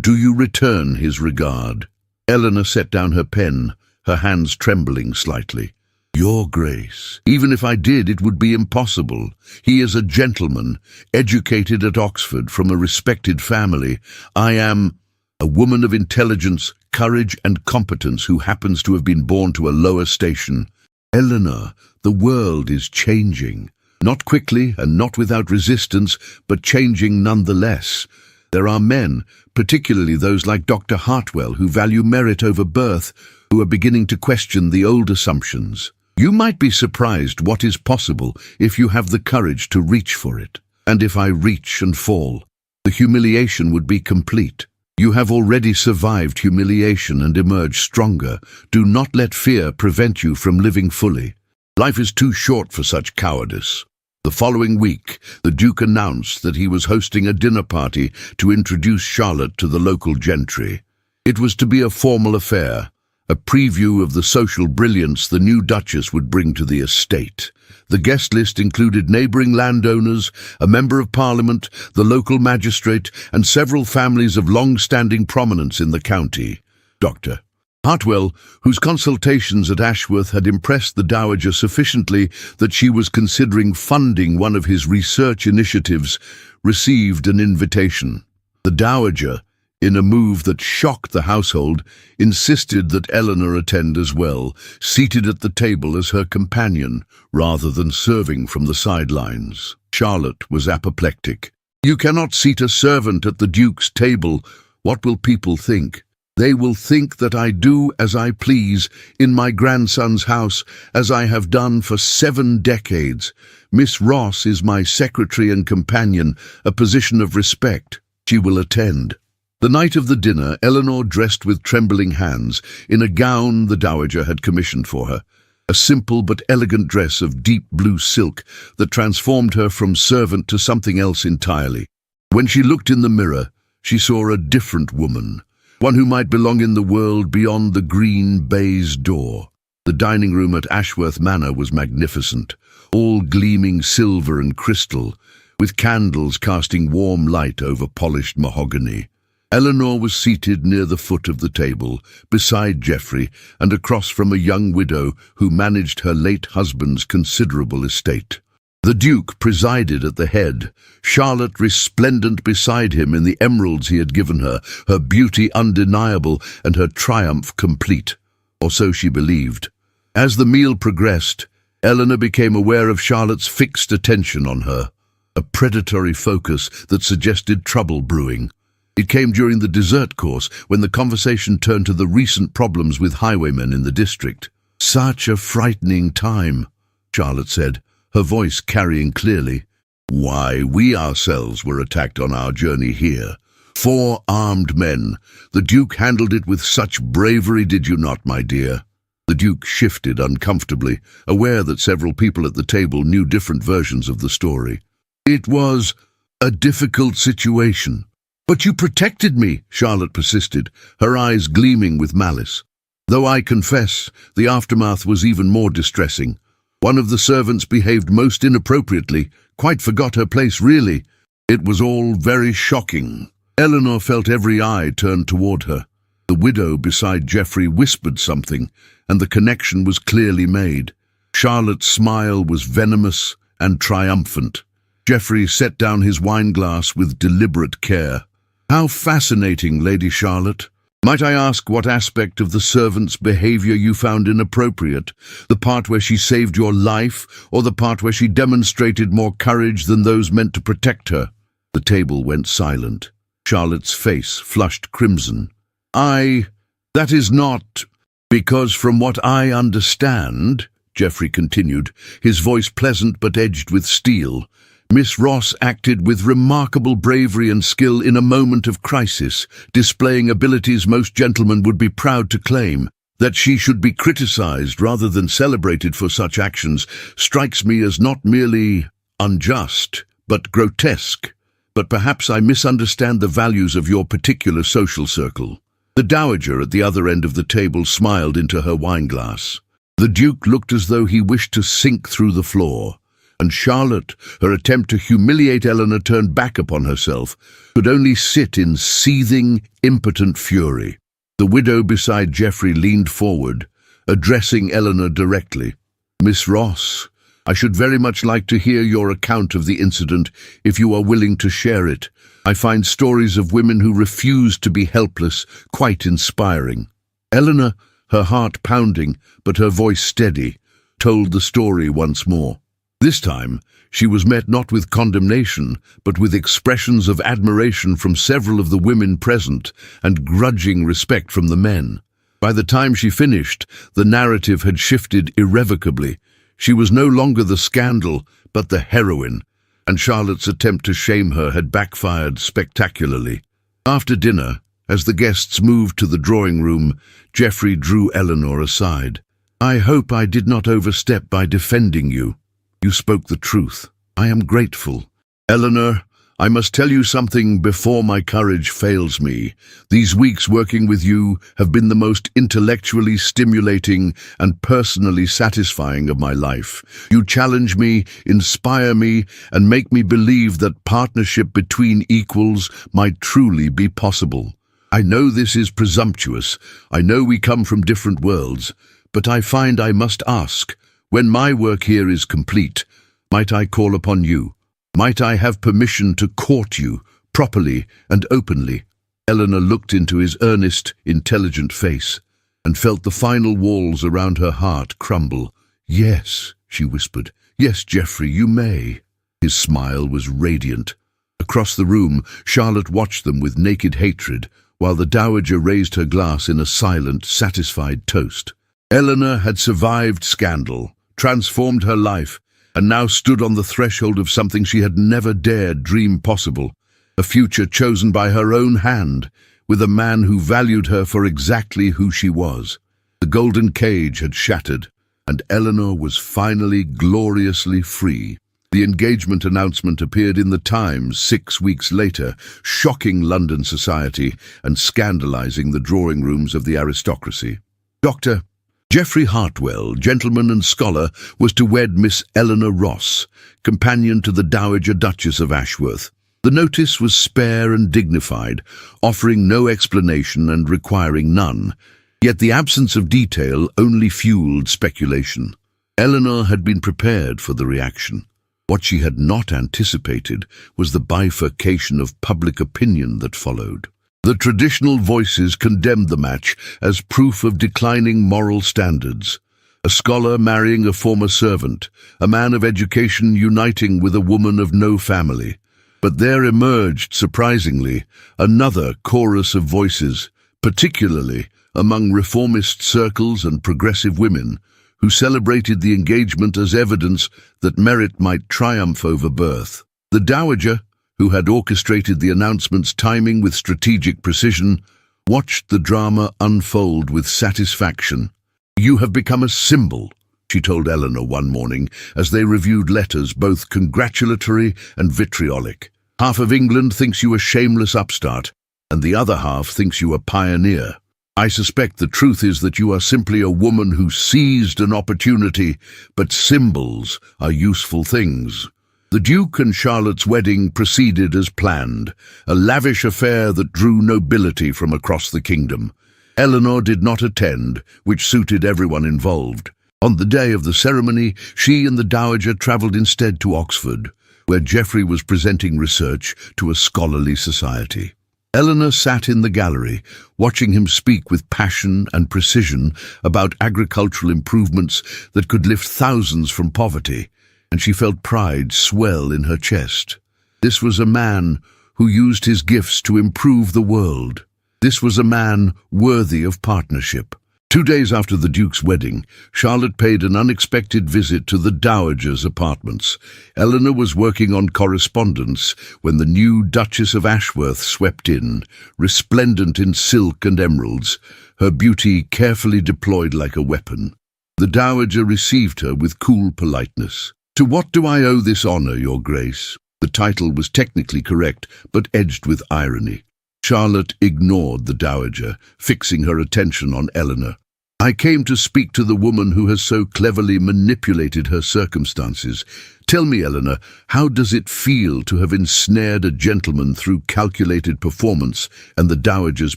do you return his regard?" Eleanor set down her pen, her hands trembling slightly. "Your Grace, even if I did, it would be impossible. He is a gentleman, educated at Oxford from a respected family. I am a woman of intelligence, courage and competence who happens to have been born to a lower station. Eleanor, the world is changing. Not quickly and not without resistance, but changing nonetheless. There are men, particularly those like Dr. Hartwell, who value merit over birth, who are beginning to question the old assumptions. You might be surprised what is possible if you have the courage to reach for it. And if I reach and fall, the humiliation would be complete. You have already survived humiliation and emerged stronger. Do not let fear prevent you from living fully. Life is too short for such cowardice." The following week, the Duke announced that he was hosting a dinner party to introduce Charlotte to the local gentry. It was to be a formal affair, a preview of the social brilliance the new Duchess would bring to the estate. The guest list included neighbouring landowners, a member of Parliament, the local magistrate, and several families of long-standing prominence in the county. Dr. Hartwell, whose consultations at Ashworth had impressed the Dowager sufficiently that she was considering funding one of his research initiatives, received an invitation. The Dowager, in a move that shocked the household, insisted that Eleanor attend as well, seated at the table as her companion, rather than serving from the sidelines. Charlotte was apoplectic. "You cannot seat a servant at the Duke's table. What will people think? They will think that I do as I please in my grandson's house, as I have done for 7 decades. Miss Ross is my secretary and companion, a position of respect. She will attend." The night of the dinner, Eleanor dressed with trembling hands in a gown the dowager had commissioned for her, a simple but elegant dress of deep blue silk that transformed her from servant to something else entirely. When she looked in the mirror, she saw a different woman, one who might belong in the world beyond the green baize door. The dining room at Ashworth Manor was magnificent, all gleaming silver and crystal, with candles casting warm light over polished mahogany. Eleanor was seated near the foot of the table, beside Geoffrey, and across from a young widow who managed her late husband's considerable estate. The Duke presided at the head, Charlotte resplendent beside him in the emeralds he had given her, her beauty undeniable and her triumph complete, or so she believed. As the meal progressed, Eleanor became aware of Charlotte's fixed attention on her, a predatory focus that suggested trouble brewing. It came during the dessert course, when the conversation turned to the recent problems with highwaymen in the district. "Such a frightening time," Charlotte said, her voice carrying clearly. "Why, we ourselves were attacked on our journey here. 4 armed men. The Duke handled it with such bravery, did you not, my dear?" The Duke shifted uncomfortably, aware that several people at the table knew different versions of the story. "It was a difficult situation." "But you protected me," Charlotte persisted, her eyes gleaming with malice. "Though I confess, the aftermath was even more distressing. One of the servants behaved most inappropriately, quite forgot her place really. It was all very shocking." Eleanor felt every eye turned toward her. The widow beside Geoffrey whispered something, and the connection was clearly made. Charlotte's smile was venomous and triumphant. Geoffrey set down his wineglass with deliberate care. "How fascinating, Lady Charlotte. Might I ask what aspect of the servant's behavior you found inappropriate? The part where she saved your life, or the part where she demonstrated more courage than those meant to protect her?" The table went silent. Charlotte's face flushed crimson. That is not... Because from what I understand," Geoffrey continued, his voice pleasant but edged with steel, "Miss Ross acted with remarkable bravery and skill in a moment of crisis, displaying abilities most gentlemen would be proud to claim. That she should be criticized rather than celebrated for such actions strikes me as not merely unjust, but grotesque. But perhaps I misunderstand the values of your particular social circle." The dowager at the other end of the table smiled into her wineglass. The Duke looked as though he wished to sink through the floor, and Charlotte, her attempt to humiliate Eleanor turned back upon herself, could only sit in seething, impotent fury. The widow beside Geoffrey leaned forward, addressing Eleanor directly. "Miss Ross, I should very much like to hear your account of the incident, if you are willing to share it. I find stories of women who refused to be helpless quite inspiring." Eleanor, her heart pounding, but her voice steady, told the story once more. This time, she was met not with condemnation, but with expressions of admiration from several of the women present and grudging respect from the men. By the time she finished, the narrative had shifted irrevocably. She was no longer the scandal, but the heroine, and Charlotte's attempt to shame her had backfired spectacularly. After dinner, as the guests moved to the drawing room, Geoffrey drew Eleanor aside. "I hope I did not overstep by defending you. You spoke the truth. I am grateful. Eleanor, I must tell you something before my courage fails me. These weeks working with you have been the most intellectually stimulating and personally satisfying of my life. You challenge me, inspire me, and make me believe that partnership between equals might truly be possible. I know this is presumptuous. I know we come from different worlds, but I find I must ask, when my work here is complete, might I call upon you? Might I have permission to court you, properly and openly?" Eleanor looked into his earnest, intelligent face and felt the final walls around her heart crumble. "Yes," she whispered. "Yes, Geoffrey, you may." His smile was radiant. Across the room, Charlotte watched them with naked hatred, while the dowager raised her glass in a silent, satisfied toast. Eleanor had survived scandal, transformed her life, and now stood on the threshold of something she had never dared dream possible. A future chosen by her own hand, with a man who valued her for exactly who she was. The golden cage had shattered, and Eleanor was finally gloriously free. The engagement announcement appeared in the Times 6 weeks later, shocking London society and scandalizing the drawing rooms of the aristocracy. Dr. Geoffrey Hartwell, gentleman and scholar, was to wed Miss Eleanor Ross, companion to the Dowager Duchess of Ashworth. The notice was spare and dignified, offering no explanation and requiring none, yet the absence of detail only fueled speculation. Eleanor had been prepared for the reaction. What she had not anticipated was the bifurcation of public opinion that followed. The traditional voices condemned the match as proof of declining moral standards. A scholar marrying a former servant, a man of education uniting with a woman of no family. But there emerged, surprisingly, another chorus of voices, particularly among reformist circles and progressive women, who celebrated the engagement as evidence that merit might triumph over birth. The dowager, who had orchestrated the announcement's timing with strategic precision, watched the drama unfold with satisfaction. "You have become a symbol," she told Eleanor one morning as they reviewed letters both congratulatory and vitriolic. "Half of England thinks you a shameless upstart, and the other half thinks you a pioneer. I suspect the truth is that you are simply a woman who seized an opportunity, but symbols are useful things." The Duke and Charlotte's wedding proceeded as planned, a lavish affair that drew nobility from across the kingdom. Eleanor did not attend, which suited everyone involved. On the day of the ceremony, she and the dowager travelled instead to Oxford, where Geoffrey was presenting research to a scholarly society. Eleanor sat in the gallery, watching him speak with passion and precision about agricultural improvements that could lift thousands from poverty, and she felt pride swell in her chest. This was a man who used his gifts to improve the world. This was a man worthy of partnership. 2 days after the Duke's wedding, Charlotte paid an unexpected visit to the Dowager's apartments. Eleanor was working on correspondence when the new Duchess of Ashworth swept in, resplendent in silk and emeralds, her beauty carefully deployed like a weapon. The Dowager received her with cool politeness. "To what do I owe this honor, Your Grace?" The title was technically correct, but edged with irony. Charlotte ignored the Dowager, fixing her attention on Eleanor. "I came to speak to the woman who has so cleverly manipulated her circumstances. Tell me, Eleanor, how does it feel to have ensnared a gentleman through calculated performance and the Dowager's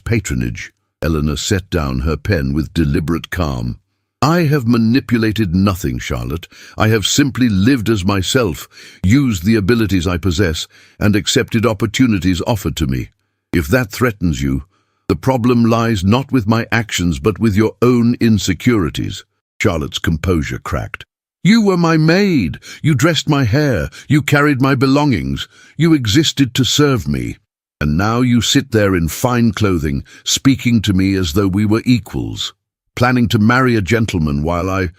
patronage?" Eleanor set down her pen with deliberate calm. "I have manipulated nothing, Charlotte. I have simply lived as myself, used the abilities I possess, and accepted opportunities offered to me. If that threatens you, the problem lies not with my actions but with your own insecurities." Charlotte's composure cracked. "You were my maid. You dressed my hair. You carried my belongings. You existed to serve me. And now you sit there in fine clothing, speaking to me as though we were equals. Planning to marry a gentleman while I—"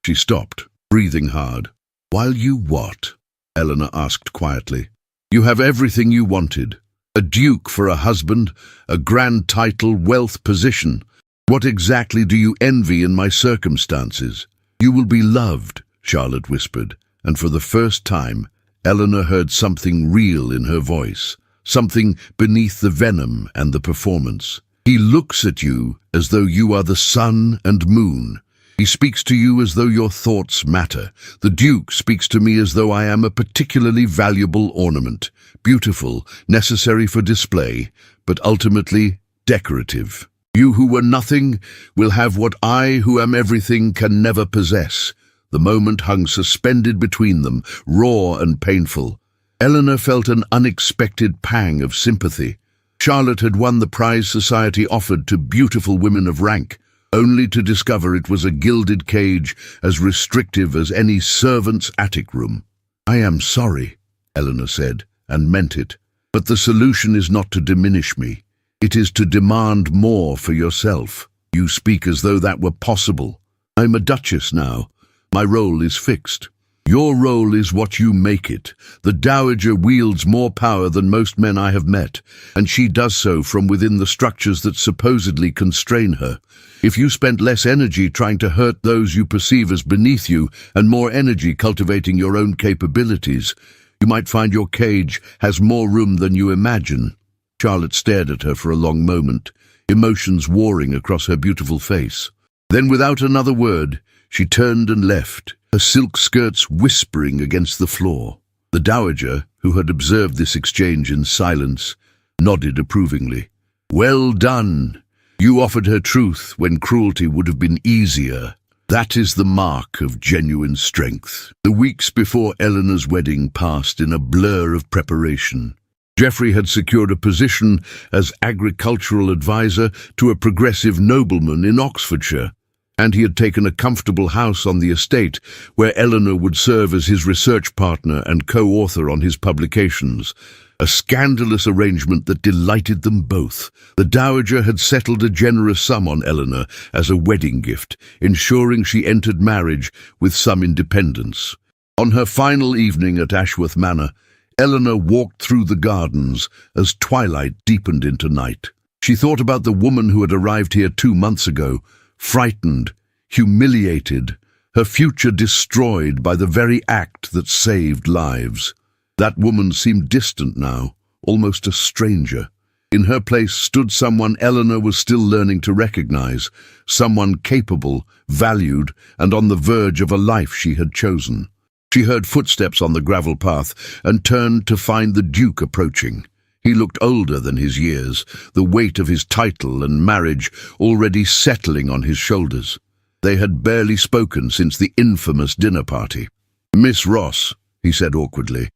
She stopped, breathing hard. "While you what?" Eleanor asked quietly. "You have everything you wanted. A duke for a husband, a grand title, wealth, position. What exactly do you envy in my circumstances?" "You will be loved," Charlotte whispered, and for the first time, Eleanor heard something real in her voice, something beneath the venom and the performance. "He looks at you as though you are the sun and moon. He speaks to you as though your thoughts matter. The Duke speaks to me as though I am a particularly valuable ornament, beautiful, necessary for display, but ultimately decorative. You who were nothing will have what I, who am everything, can never possess." The moment hung suspended between them, raw and painful. Eleanor felt an unexpected pang of sympathy. Charlotte had won the prize society offered to beautiful women of rank, only to discover it was a gilded cage as restrictive as any servant's attic room. "I am sorry," Eleanor said, and meant it, "but the solution is not to diminish me. It is to demand more for yourself." "You speak as though that were possible. I'm a duchess now. My role is fixed." "Your role is what you make it. The dowager wields more power than most men I have met, and she does so from within the structures that supposedly constrain her. If you spent less energy trying to hurt those you perceive as beneath you and more energy cultivating your own capabilities, you might find your cage has more room than you imagine." Charlotte stared at her for a long moment, emotions warring across her beautiful face. Then, without another word, she turned and left, her silk skirts whispering against the floor. The dowager, who had observed this exchange in silence, nodded approvingly. "Well done. You offered her truth when cruelty would have been easier. That is the mark of genuine strength." The weeks before Eleanor's wedding passed in a blur of preparation. Geoffrey had secured a position as agricultural advisor to a progressive nobleman in Oxfordshire, and he had taken a comfortable house on the estate where Eleanor would serve as his research partner and co-author on his publications, a scandalous arrangement that delighted them both. The dowager had settled a generous sum on Eleanor as a wedding gift, ensuring she entered marriage with some independence. On her final evening at Ashworth Manor, Eleanor walked through the gardens as twilight deepened into night. She thought about the woman who had arrived here 2 months ago, frightened, humiliated, her future destroyed by the very act that saved lives. That woman seemed distant now, almost a stranger. In her place stood someone Eleanor was still learning to recognize, someone capable, valued, and on the verge of a life she had chosen. She heard footsteps on the gravel path and turned to find the Duke approaching. He looked older than his years, the weight of his title and marriage already settling on his shoulders. They had barely spoken since the infamous dinner party. "Miss Ross," he said awkwardly,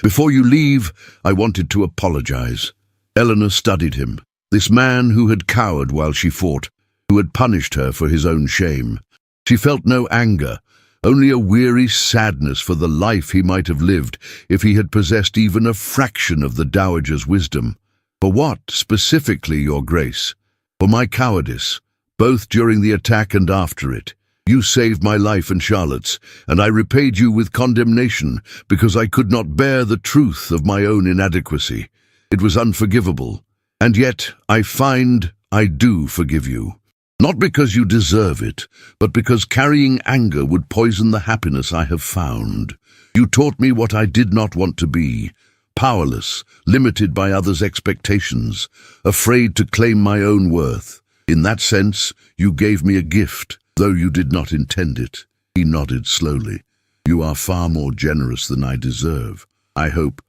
Before you leave, I wanted to apologize." Eleanor studied him, this man who had cowered while she fought, who had punished her for his own shame. She felt no anger, only a weary sadness for the life he might have lived if he had possessed even a fraction of the dowager's wisdom. "For what, specifically, Your Grace?" "For my cowardice, both during the attack and after it. You saved my life and Charlotte's, and I repaid you with condemnation because I could not bear the truth of my own inadequacy. It was unforgivable, and yet I find I do forgive you. Not because you deserve it, but because carrying anger would poison the happiness I have found. You taught me what I did not want to be, powerless, limited by others' expectations, afraid to claim my own worth. In that sense, you gave me a gift, though you did not intend it." He nodded slowly. "You are far more generous than I deserve. I hope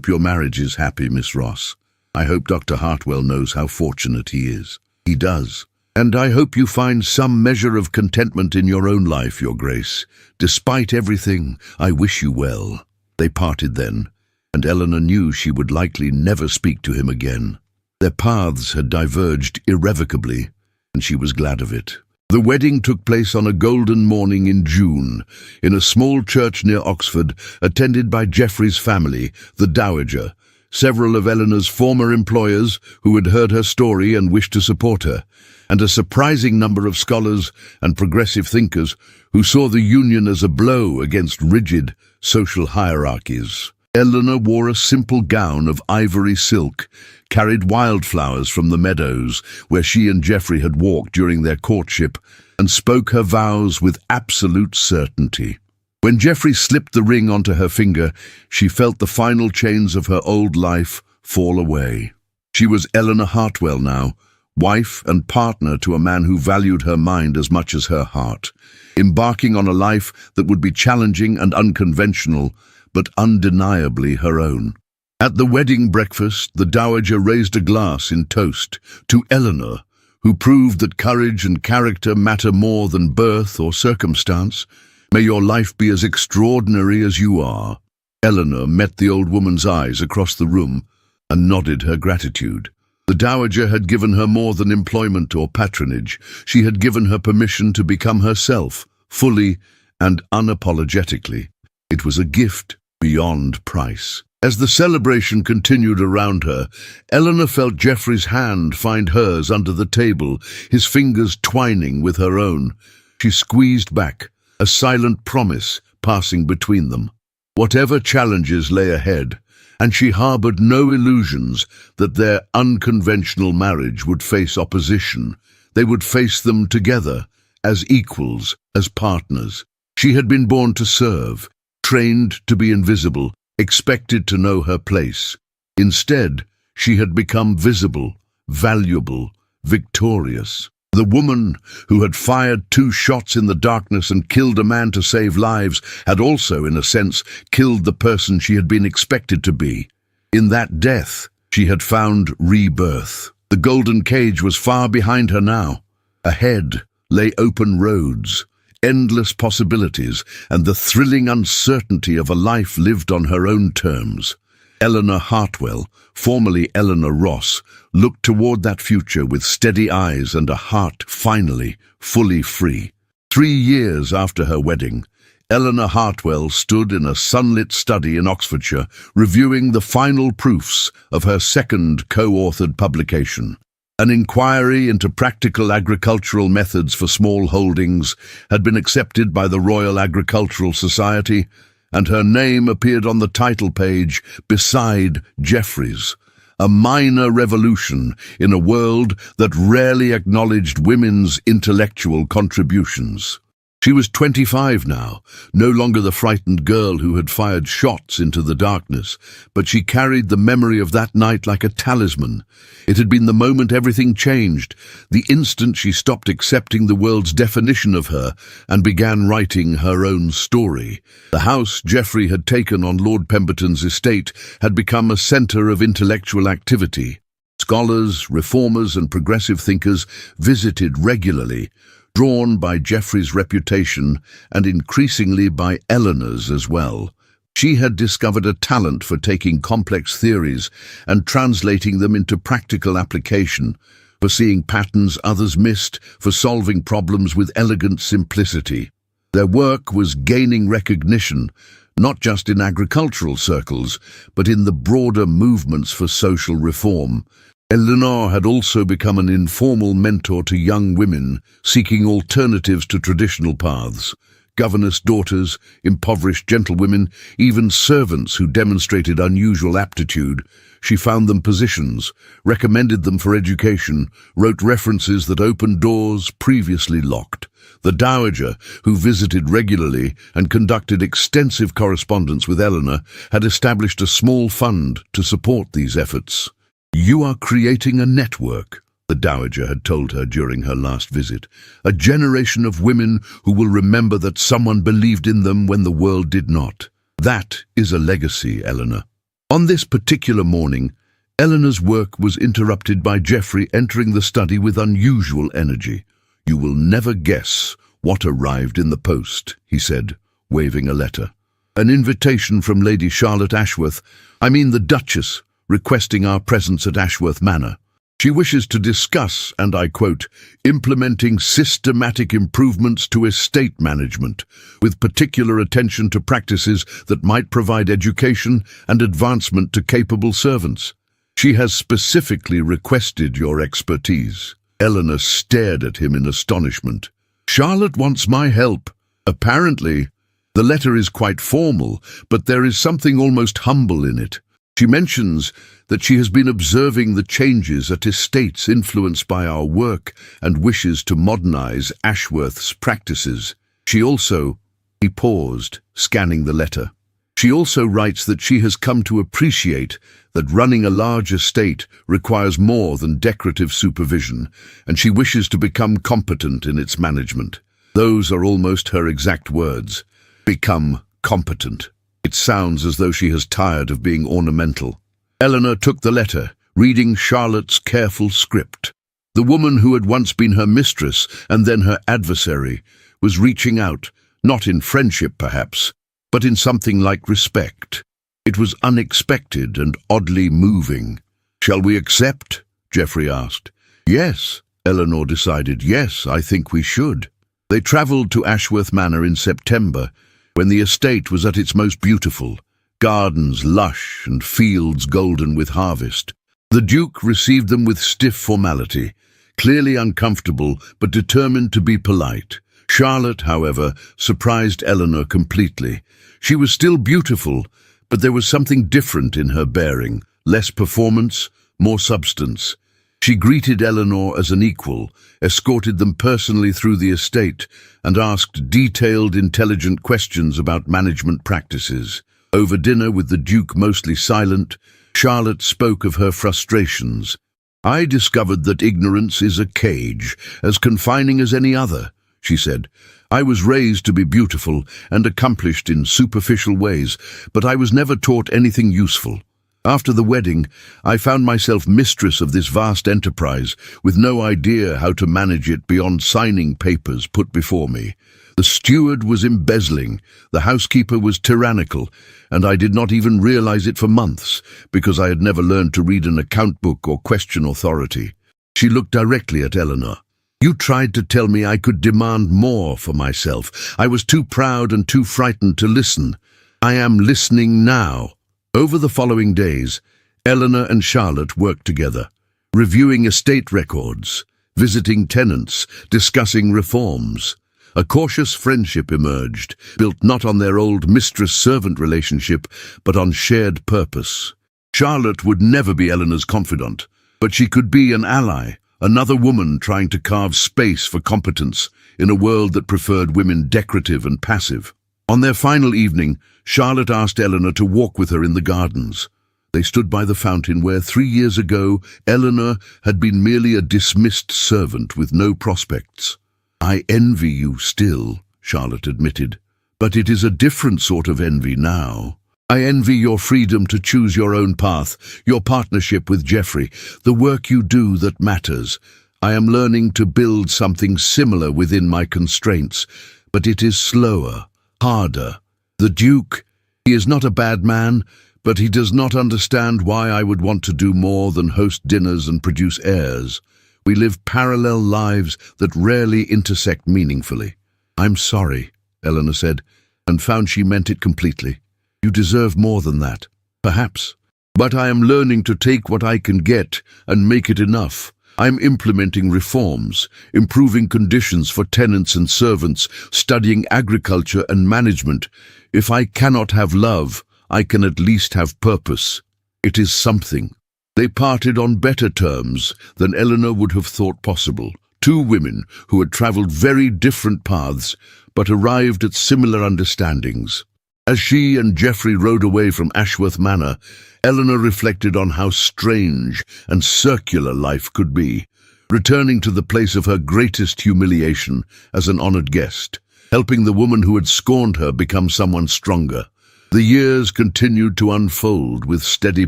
your marriage is happy, Miss Ross. I hope Dr. Hartwell knows how fortunate he is." "He does. And I hope you find some measure of contentment in your own life, Your Grace. Despite everything, I wish you well." They parted then, and Eleanor knew she would likely never speak to him again. Their paths had diverged irrevocably, and she was glad of it. The wedding took place on a golden morning in June, in a small church near Oxford, attended by Geoffrey's family, the dowager, several of Eleanor's former employers who had heard her story and wished to support her, and a surprising number of scholars and progressive thinkers who saw the union as a blow against rigid social hierarchies. Eleanor wore a simple gown of ivory silk, carried wildflowers from the meadows where she and Geoffrey had walked during their courtship, and spoke her vows with absolute certainty. When Geoffrey slipped the ring onto her finger, she felt the final chains of her old life fall away. She was Eleanor Hartwell now, wife and partner to a man who valued her mind as much as her heart, embarking on a life that would be challenging and unconventional, but undeniably her own. At the wedding breakfast, the dowager raised a glass in toast to Eleanor, who proved that courage and character matter more than birth or circumstance. "May your life be as extraordinary as you are." Eleanor met the old woman's eyes across the room, and nodded her gratitude. The dowager had given her more than employment or patronage. She had given her permission to become herself, fully and unapologetically. It was a gift beyond price. As the celebration continued around her, Eleanor felt Geoffrey's hand find hers under the table, his fingers twining with her own. She squeezed back, a silent promise passing between them. Whatever challenges lay ahead, and she harbored no illusions that their unconventional marriage would face opposition. They would face them together, as equals, as partners. She had been born to serve, trained to be invisible, expected to know her place. Instead, she had become visible, valuable, victorious. The woman who had fired 2 shots in the darkness and killed a man to save lives had also, in a sense, killed the person she had been expected to be. In that death, she had found rebirth. The golden cage was far behind her now. Ahead lay open roads, endless possibilities, and the thrilling uncertainty of a life lived on her own terms. Eleanor Hartwell, formerly Eleanor Ross, looked toward that future with steady eyes and a heart finally fully free. 3 years after her wedding, Eleanor Hartwell stood in a sunlit study in Oxfordshire, reviewing the final proofs of her second co-authored publication. An inquiry into practical agricultural methods for small holdings had been accepted by the Royal Agricultural Society, and her name appeared on the title page beside Geoffrey's. A minor revolution in a world that rarely acknowledged women's intellectual contributions. She was 25 now, no longer the frightened girl who had fired shots into the darkness, but she carried the memory of that night like a talisman. It had been the moment everything changed, the instant she stopped accepting the world's definition of her and began writing her own story. The house Geoffrey had taken on Lord Pemberton's estate had become a centre of intellectual activity. Scholars, reformers and progressive thinkers visited regularly, drawn by Geoffrey's reputation and increasingly by Eleanor's as well. She had discovered a talent for taking complex theories and translating them into practical application, for seeing patterns others missed, for solving problems with elegant simplicity. Their work was gaining recognition, not just in agricultural circles, but in the broader movements for social reform. Eleanor had also become an informal mentor to young women seeking alternatives to traditional paths. Governess daughters, impoverished gentlewomen, even servants who demonstrated unusual aptitude. She found them positions, recommended them for education, wrote references that opened doors previously locked. The dowager, who visited regularly and conducted extensive correspondence with Eleanor, had established a small fund to support these efforts. "You are creating a network," the dowager had told her during her last visit. "A generation of women who will remember that someone believed in them when the world did not. That is a legacy, Eleanor." On this particular morning, Eleanor's work was interrupted by Geoffrey entering the study with unusual energy. "You will never guess what arrived in the post," he said, waving a letter. "An invitation from Lady Charlotte Ashworth, the Duchess, requesting our presence at Ashworth Manor. She wishes to discuss, and I quote, implementing systematic improvements to estate management, with particular attention to practices that might provide education and advancement to capable servants. She has specifically requested your expertise." Eleanor stared at him in astonishment. "Charlotte wants my help. Apparently, the letter is quite formal, but there is something almost humble in it. She mentions that she has been observing the changes at estates influenced by our work and wishes to modernize Ashworth's practices. She also," he paused, scanning the letter. "She also writes that she has come to appreciate that running a large estate requires more than decorative supervision, and she wishes to become competent in its management." Those are almost her exact words. Become competent. It sounds as though she has tired of being ornamental. Eleanor took the letter, reading Charlotte's careful script. The woman who had once been her mistress and then her adversary was reaching out, not in friendship perhaps, but in something like respect. It was unexpected and oddly moving. "Shall we accept?" Geoffrey asked. "Yes," Eleanor decided. "Yes, I think we should." They travelled to Ashworth Manor in September, when the estate was at its most beautiful, gardens lush and fields golden with harvest. The Duke received them with stiff formality, clearly uncomfortable but determined to be polite. Charlotte, however, surprised Eleanor completely. She was still beautiful, but there was something different in her bearing, less performance, more substance. She greeted Eleanor as an equal, escorted them personally through the estate, and asked detailed, intelligent questions about management practices. Over dinner, with the Duke mostly silent, Charlotte spoke of her frustrations. "I discovered that ignorance is a cage, as confining as any other," she said. "I was raised to be beautiful and accomplished in superficial ways, but I was never taught anything useful. After the wedding, I found myself mistress of this vast enterprise, with no idea how to manage it beyond signing papers put before me. The steward was embezzling, the housekeeper was tyrannical, and I did not even realize it for months, because I had never learned to read an account book or question authority." She looked directly at Eleanor. "You tried to tell me I could demand more for myself. I was too proud and too frightened to listen. I am listening now." Over the following days, Eleanor and Charlotte worked together, reviewing estate records, visiting tenants, discussing reforms. A cautious friendship emerged, built not on their old mistress-servant relationship, but on shared purpose. Charlotte would never be Eleanor's confidant, but she could be an ally, another woman trying to carve space for competence in a world that preferred women decorative and passive. On their final evening, Charlotte asked Eleanor to walk with her in the gardens. They stood by the fountain where 3 years ago Eleanor had been merely a dismissed servant with no prospects. "I envy you still," Charlotte admitted, "but it is a different sort of envy now. I envy your freedom to choose your own path, your partnership with Geoffrey, the work you do that matters. I am learning to build something similar within my constraints, but it is slower, harder. The Duke, he is not a bad man, but he does not understand why I would want to do more than host dinners and produce heirs. We live parallel lives that rarely intersect meaningfully." "I'm sorry," Eleanor said, and found she meant it completely. "You deserve more than that, perhaps. But I am learning to take what I can get and make it enough. I'm implementing reforms, improving conditions for tenants and servants, studying agriculture and management. If I cannot have love, I can at least have purpose. It is something." They parted on better terms than Eleanor would have thought possible. Two women who had travelled very different paths, but arrived at similar understandings. As she and Geoffrey rode away from Ashworth Manor, Eleanor reflected on how strange and circular life could be, returning to the place of her greatest humiliation as an honoured guest, helping the woman who had scorned her become someone stronger. The years continued to unfold with steady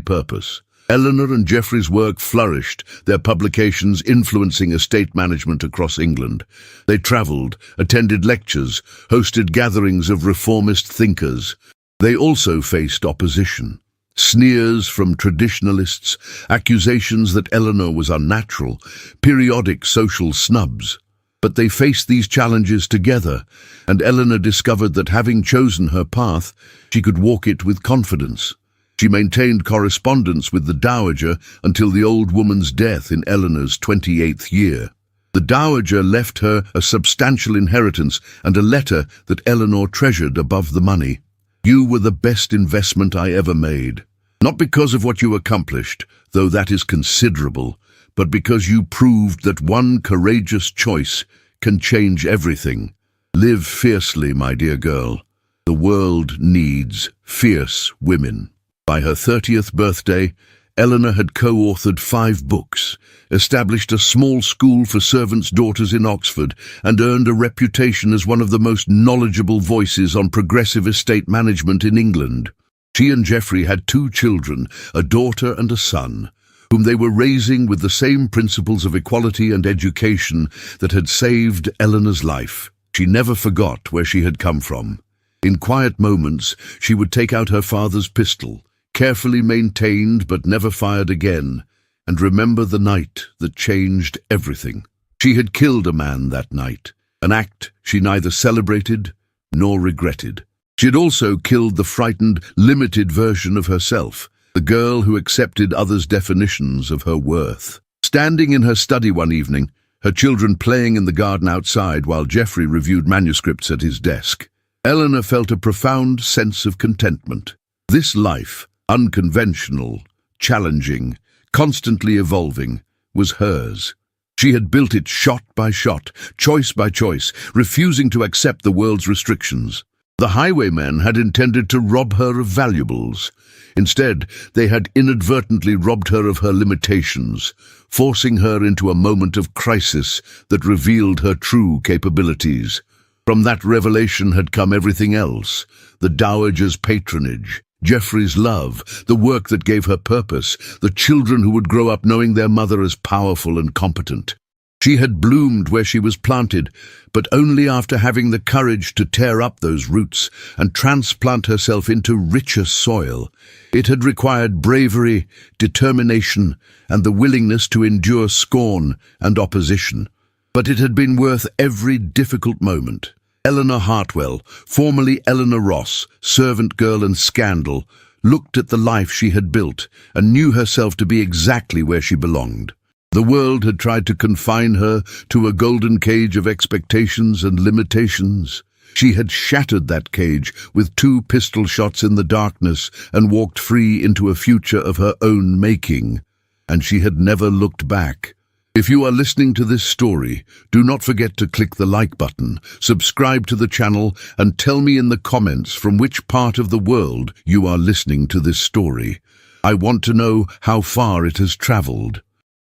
purpose. Eleanor and Geoffrey's work flourished, their publications influencing estate management across England. They travelled, attended lectures, hosted gatherings of reformist thinkers. They also faced opposition. Sneers from traditionalists, accusations that Eleanor was unnatural, periodic social snubs. But they faced these challenges together, and Eleanor discovered that having chosen her path, she could walk it with confidence. She maintained correspondence with the Dowager until the old woman's death in Eleanor's 28th year. The Dowager left her a substantial inheritance and a letter that Eleanor treasured above the money. "You were the best investment I ever made. Not because of what you accomplished, though that is considerable, but because you proved that one courageous choice can change everything. Live fiercely, my dear girl. The world needs fierce women." By her 30th birthday, Eleanor had co-authored 5 books, established a small school for servants' daughters in Oxford, and earned a reputation as one of the most knowledgeable voices on progressive estate management in England. She and Geoffrey had 2 children, a daughter and a son, whom they were raising with the same principles of equality and education that had saved Eleanor's life. She never forgot where she had come from. In quiet moments, she would take out her father's pistol, carefully maintained but never fired again, and remember the night that changed everything. She had killed a man that night, an act she neither celebrated nor regretted. She had also killed the frightened, limited version of herself, the girl who accepted others' definitions of her worth. Standing in her study one evening, her children playing in the garden outside while Geoffrey reviewed manuscripts at his desk, Eleanor felt a profound sense of contentment. This life, unconventional, challenging, constantly evolving, was hers. She had built it shot by shot, choice by choice, refusing to accept the world's restrictions. The Highwaymen had intended to rob her of valuables. Instead, they had inadvertently robbed her of her limitations, forcing her into a moment of crisis that revealed her true capabilities. From that revelation had come everything else: the dowager's patronage, Geoffrey's love, the work that gave her purpose, the children who would grow up knowing their mother as powerful and competent. She had bloomed where she was planted, but only after having the courage to tear up those roots and transplant herself into richer soil. It had required bravery, determination, and the willingness to endure scorn and opposition. But it had been worth every difficult moment. Eleanor Hartwell, formerly Eleanor Ross, servant girl and scandal, looked at the life she had built and knew herself to be exactly where she belonged. The world had tried to confine her to a golden cage of expectations and limitations. She had shattered that cage with 2 pistol shots in the darkness and walked free into a future of her own making. And she had never looked back. If you are listening to this story, do not forget to click the like button, subscribe to the channel, and tell me in the comments from which part of the world you are listening to this story. I want to know how far it has traveled.